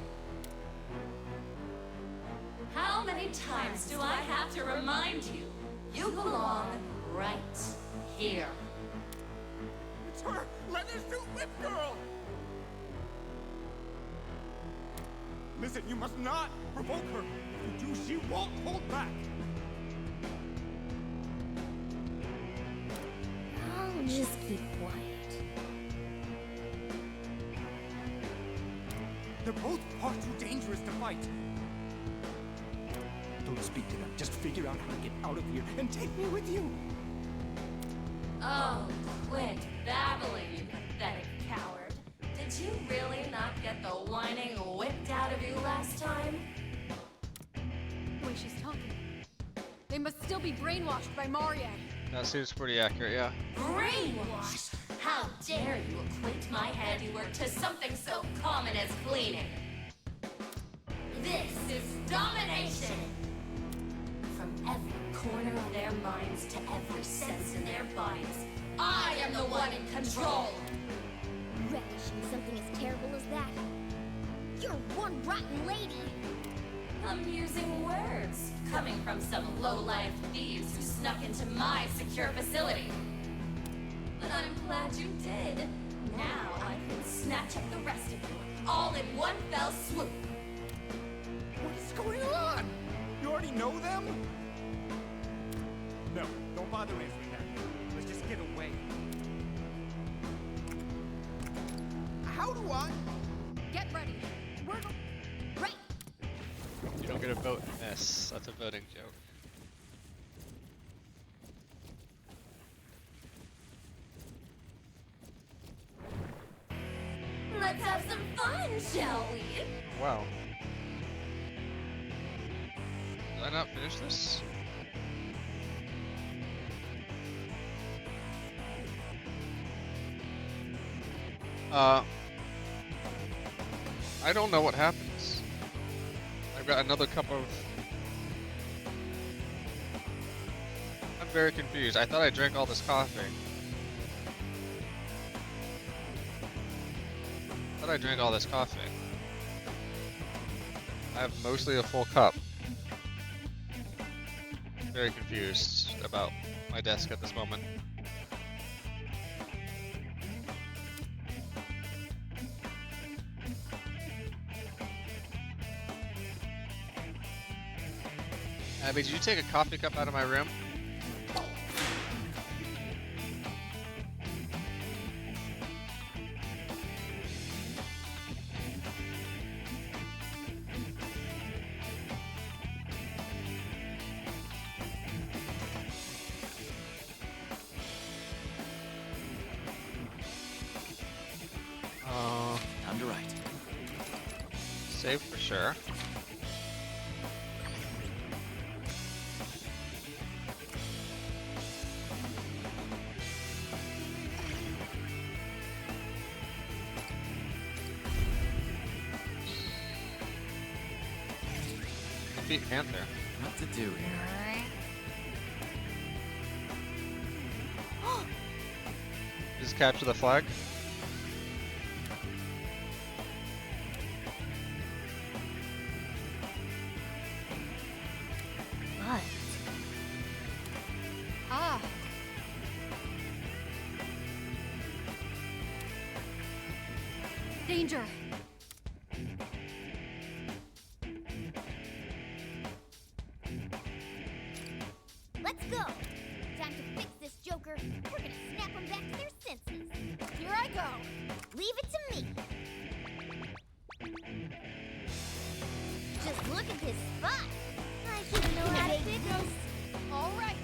How many times do I have to remind you? You belong right here. It's her! Leather suit whip girl! Listen, you must not provoke her. If you do, she won't hold back. I'll just keep quiet. They're both far too dangerous to fight. Don't speak to them. Just figure out how to get out of here and take me with you. Oh, quit babbling, you pathetic coward. Did you really not get the whining whipped out of you last time? The way she's talking. They must still be brainwashed by Marie. That seems pretty accurate, yeah. Brainwashed? How dare you equate my handiwork to something so common as cleaning? This is domination! From every corner of their minds to every sense in their bodies, I am the one in control! Relishing something as terrible as that? You're one rotten lady! Amusing words, coming from some low-life thieves who snuck into my secure facility. But I'm glad you did. Now I can snatch up the rest of you, all in one fell swoop. What is going on? You already know them? No, don't bother answering that. Let's just get away. How do I? Get ready. We're right. You don't get a vote in this. That's a voting joke. Let's have some fun, shall we? Wow. Did I not finish this? I don't know what happens. I've got another cup of... I'm very confused. I thought I drank all this coffee. I drank all this coffee. I have mostly a full cup. Very confused about my desk at this moment. Abby, did you take a coffee cup out of my room? Time to write. Save for sure. Defeat Panther. What to do here? Just capture the flag. But Ah. Danger. let's go. Time to fix this Joker. We're gonna snap them back to their senses. Here I go. Leave it to me. Just look at this spot. I should know how to fix this. All right.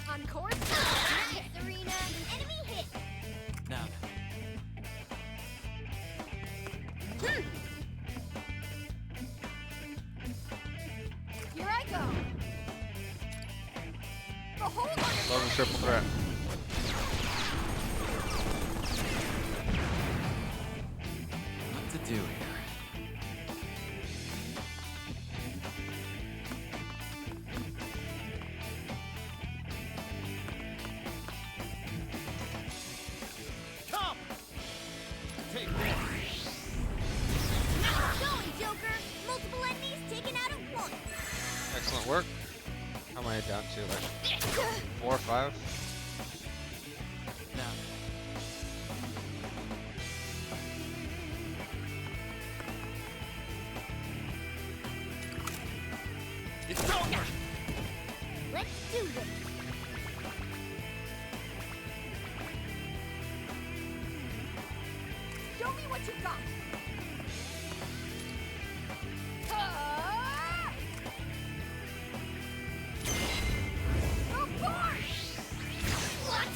On course. Nice, Erina. Enemy hit. Now, Here I go. Behold on Love and triple threat. what to do here? Come! Take this! Going, Joker. Multiple enemies taken out at once. Excellent work. How am I down to? Like 4 or 5? Now, It's over! Let's do this. Show me what you got. Ah! Of course! What?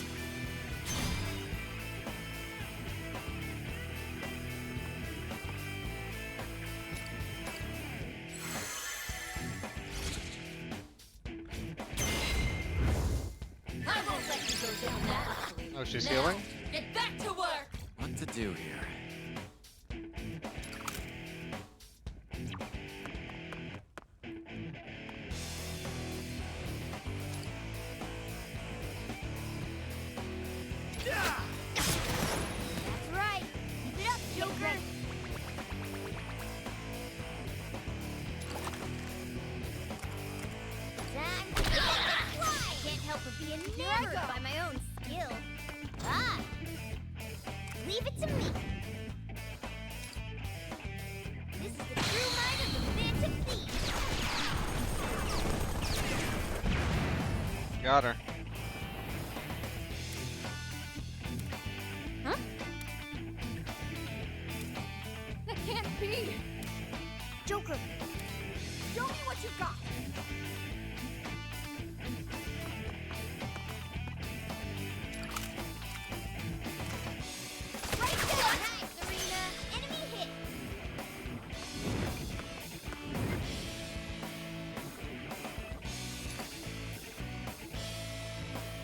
I won't let you go down that easily. Oh, she's Now, healing? Get back to work! what to do here? That's right. Keep it up, Joker. by my own skill. Ah! Leave it to me. This is the true mind of the Phantom Thief. Got her. Huh? That can't be! Joker, show me what you got. Right there! Nice, Erina. Enemy hit.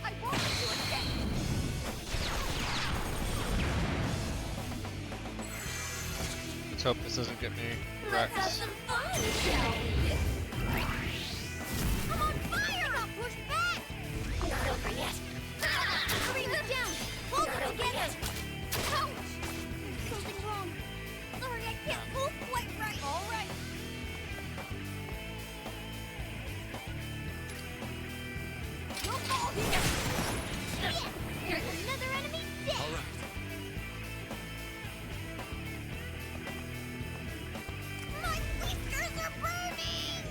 I want you to escape! Let's hope this doesn't get me Let's have wrecked. some fun, shall we? I'm on fire! I got pushed back! Not over yet. Bring me down! Hold it together! Ouch! Something's wrong. Sorry, I can't move quite right. All right. You'll fall here! Yeah! There's another enemy dead! All right. My whiskers are burning!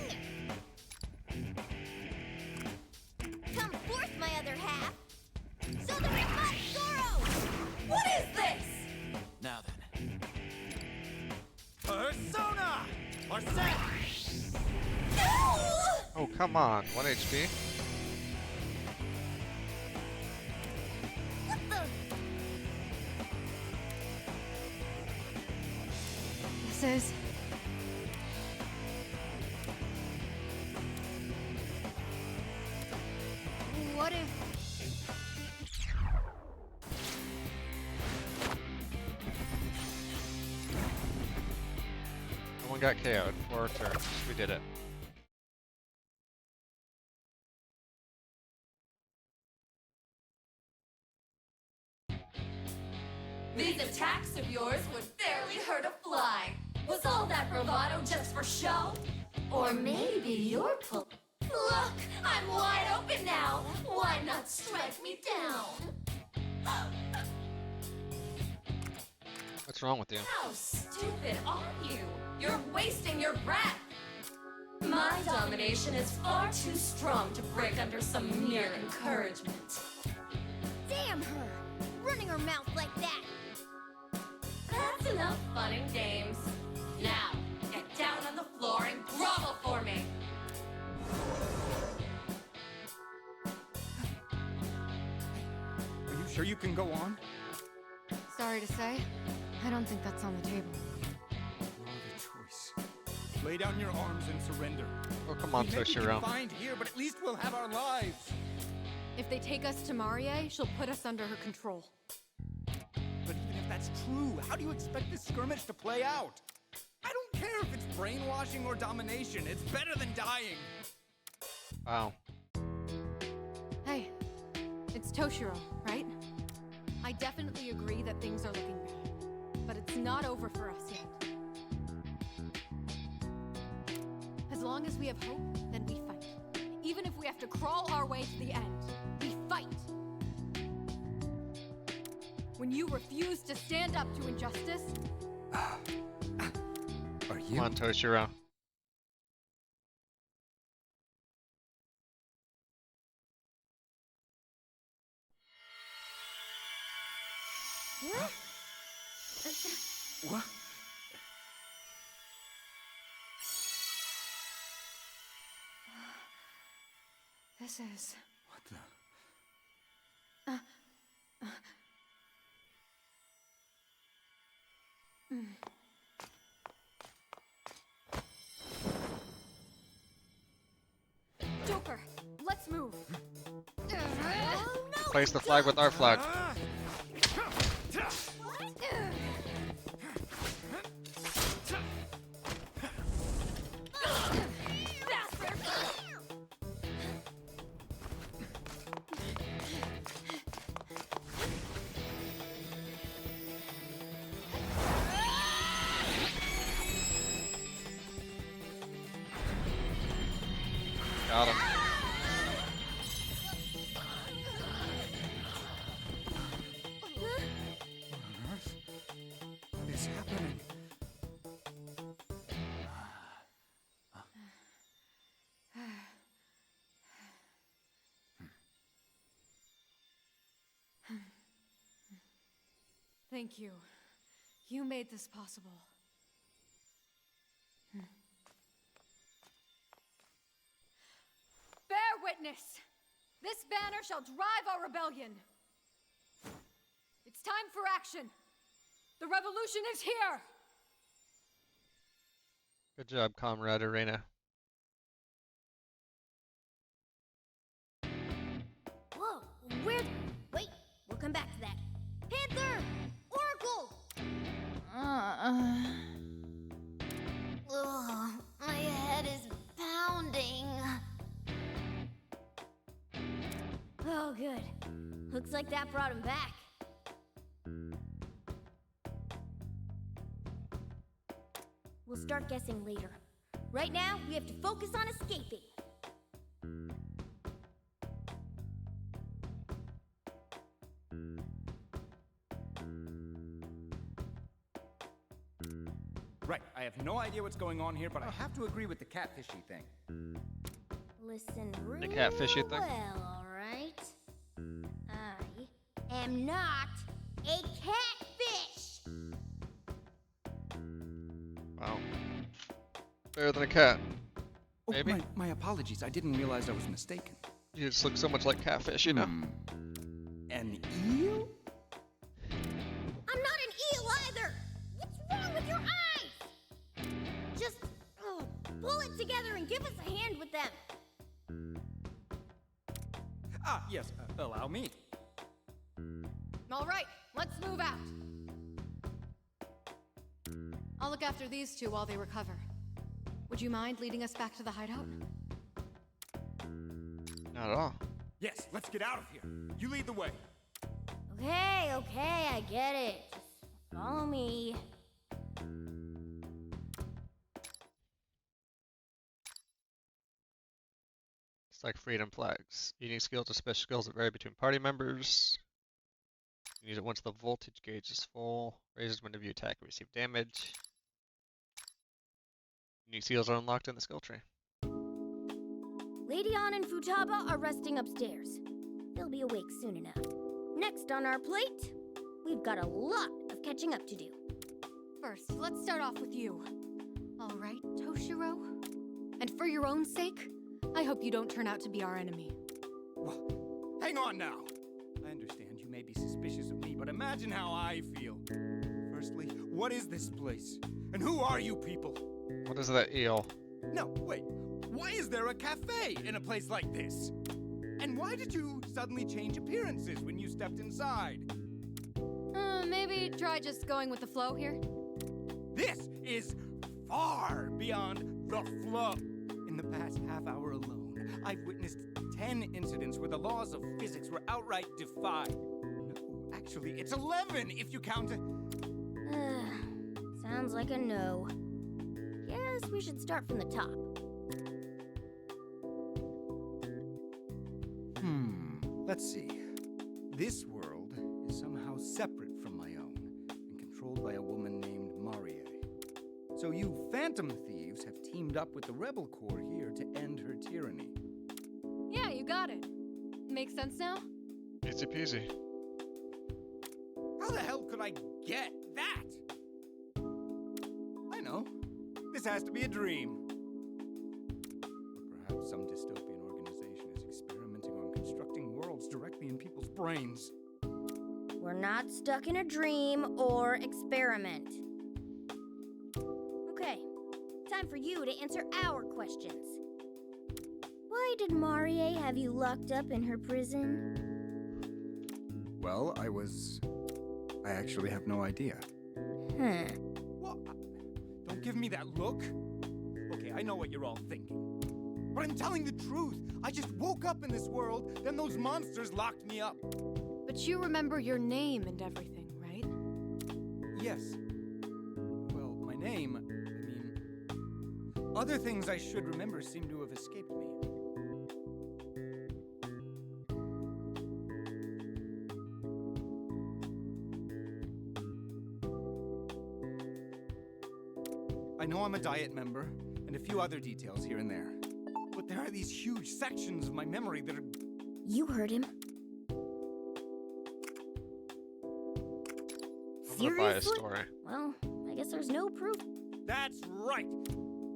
Come forth, my other half! So the remote Zorro! What is this? Now then. Persona! Marcel! No! Oh, come on. 1 HP. What the? This is... What if... No one got KO'd. 4 turns. We did it. These attacks of yours would barely hurt a fly. Was all that bravado just for show? Or maybe you're pull. Look, I'm wide open now. Why not strike me down? What's wrong with you? How stupid are you? You're wasting your breath. My domination is far too strong to break under some mere encouragement. Damn her! Running her mouth like that! That's enough fun and games. Now, get down on the floor and grovel for me. Are you sure you can go on? Sorry to say, I don't think that's on the table. No other choice. Lay down your arms and surrender. Oh, come on, We may be Toshiro. confined here, but at least we'll have our lives. If they take us to Marie, she'll put us under her control. But even if that's true, how do you expect this skirmish to play out? I don't care if it's brainwashing or domination. It's better than dying. Wow. Hey, it's Toshiro, right? I definitely agree that things are looking bad, but it's not over for us yet. As long as we have hope, then we fight. Even if we have to crawl our way to the end, we fight. When you refuse to stand up to injustice, Are Come you? on, Toshiro. What? this is... What the? Joker, let's move. Place the flag with our flag. Got him. Thank you. You made this possible. Bear witness! This banner shall drive our rebellion! It's time for action! The revolution is here! Good job, Comrade Erina. Whoa, where? Wait, we'll come back to that. Panther! Oracle! Ugh, my head is pounding. Oh, good. Looks like that brought him back. We'll start guessing later. Right now, we have to focus on escaping. Right, I have no idea what's going on here, but I have to agree with the catfishy thing. Listen real catfishy thing? well, all right? I am not a catfish! Wow. Better than a cat. Oh, Maybe? my apologies. I didn't realize I was mistaken. You just look so much like catfish, you know? An eel? I'm not an eel either! What's wrong with your eyes? Just pull it together and give us a hand with them. Ah, yes, allow me. All right, let's move out. I'll look after these two while they recover. Would you mind leading us back to the hideout? Not at all. Yes, let's get out of here. You lead the way. Okay, I get it. Just follow me. It's like freedom flags. Unique skills or special skills that vary between party members. You use it once the voltage gauge is full. Raises whenever you attack and receive damage. Unique skills are unlocked in the skill tree. Lady Ann and Futaba are resting upstairs. They'll be awake soon enough. Next on our plate, we've got a lot of catching up to do. First, let's start off with you. All right, Toshiro? And for your own sake, I hope you don't turn out to be our enemy. Well, hang on now. I understand you may be suspicious of me, but imagine how I feel. Firstly, what is this place? And who are you people? What is that eel? No, wait. Why is there a cafe in a place like this? And why did you suddenly change appearances when you stepped inside? Maybe try just going with the flow here? This is far beyond the flow. In the past half hour alone, I've witnessed 10 incidents where the laws of physics were outright defied. No, actually, it's 11 if you count it. Sounds like a no. Guess we should start from the top. Let's see. This world is somehow separate from my own and controlled by a woman named Marie. So you phantom thieves have teamed up with the Rebel Corps here to end her tyranny. Yeah, you got it. Makes sense now? Easy peasy. How the hell could I get that? I know. This has to be a dream. Or perhaps some dystopian organization is experimenting on constructing worlds directly in people's brains. We're not stuck in a dream or experiment. Okay, time for you to answer our questions. Why did Marie have you locked up in her prison? Well, I actually have no idea. What? Don't give me that look. Okay, I know what you're all thinking. But I'm telling the truth. I just woke up in this world, then those monsters locked me up. But you remember your name and everything, right? Yes. Well, my name, other things I should remember seem to have escaped me. I know I'm a Diet member, and a few other details here and there. But there are these huge sections of my memory that are... You heard him. I'm gonna buy a Seriously? story. Well, I guess there's no proof. That's right!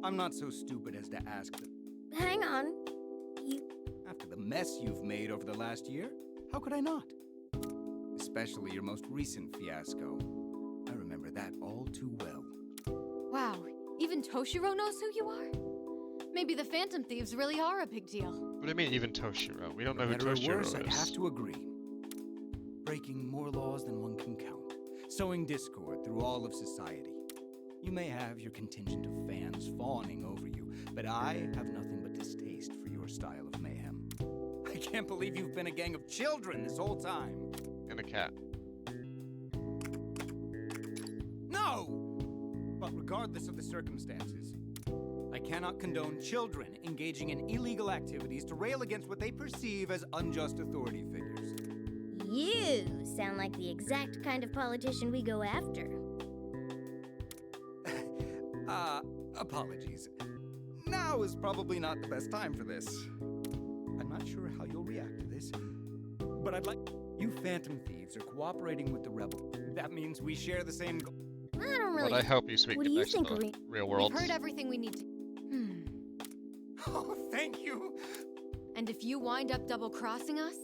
I'm not so stupid as to ask that. Hang on. You... After the mess you've made over the last year, how could I not? Especially your most recent fiasco. I remember that all too well. Wow, even Toshiro knows who you are? Maybe the Phantom Thieves really are a big deal. What do you mean, even Toshiro? We don't know who Better or Toshiro worse, I'd have is. to agree. Breaking more laws than one can count. Sowing discord through all of society. You may have your contingent of fans fawning over you, but I have nothing but distaste for your style of mayhem. I can't believe you've been a gang of children this whole time. And a cat. No! But regardless of the circumstances, I cannot condone children engaging in illegal activities to rail against what they perceive as unjust authority figures. You sound like the exact kind of politician we go after. Apologies. Now is probably not the best time for this. I'm not sure how you'll react to this, but I'd like... You Phantom Thieves are cooperating with the Rebel. That means we share the same goal. I don't really... But I hope you speak What to do you next to think, the Erina? real world. We've heard everything we need to. Oh, thank you! And if you wind up double-crossing us,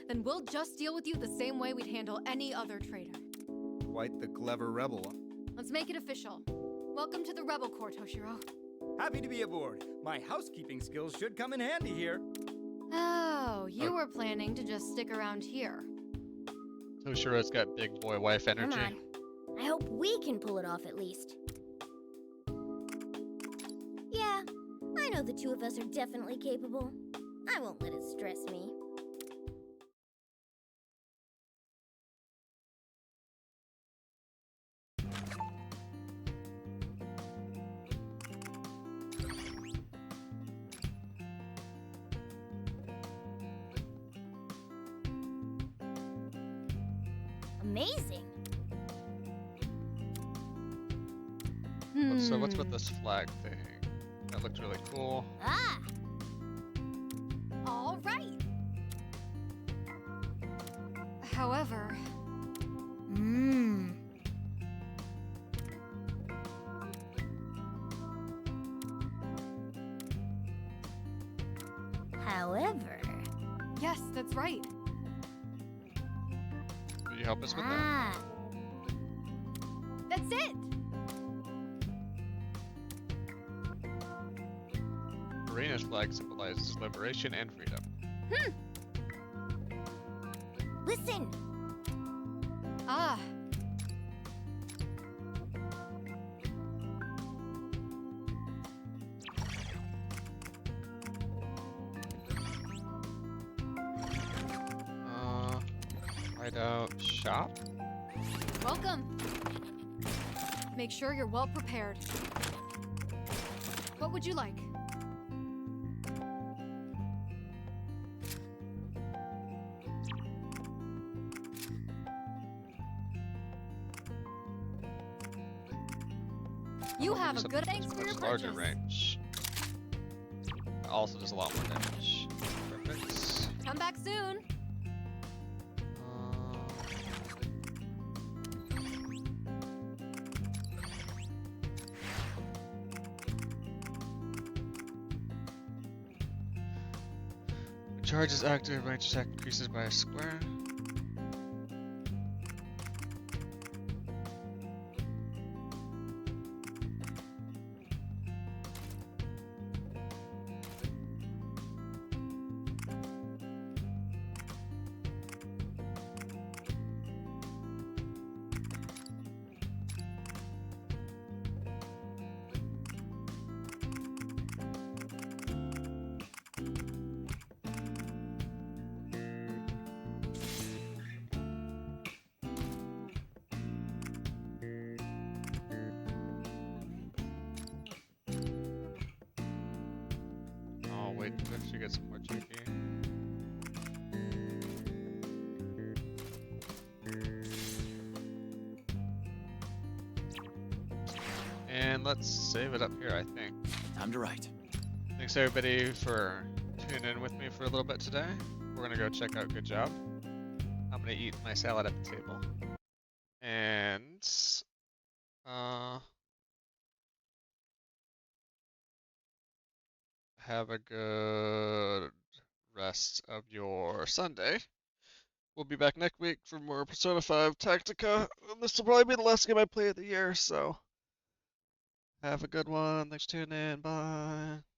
then we'll just deal with you the same way we'd handle any other traitor. Quite the clever rebel. Let's make it official. Welcome to the Rebel Corps, Toshiro. Happy to be aboard. My housekeeping skills should come in handy here. Oh, you were planning to just stick around here. Toshiro's got big boy wife Come energy. on. I hope we can pull it off at least. Yeah, I know the two of us are definitely capable. I won't let it stress me. Amazing. So what's with this flag thing? That looked really cool. Ah, All right. However, however. yes, that's right. Will you help us with that? Ah, That's it. Erina's flag symbolizes liberation and freedom. listen. Ah. Hideout shop? Welcome. Make sure you're well prepared. What would you like? You have a Something good that's thanks for much your larger purchase. range. Also does a lot more damage. Perfect. Come back soon. Charge is active, range attack increases by a square. Oh wait, let's actually get some more tricky. And let's save it up here, I think. Time to write. Thanks everybody for tuning in with me for a little bit today. We're gonna go check out Good Job. I'm gonna eat my salad at the table. And have a good rest of your Sunday. We'll be back next week for more Persona 5 Tactica. This will probably be the last game I play of the year, so have a good one. Thanks for tuning in. Bye.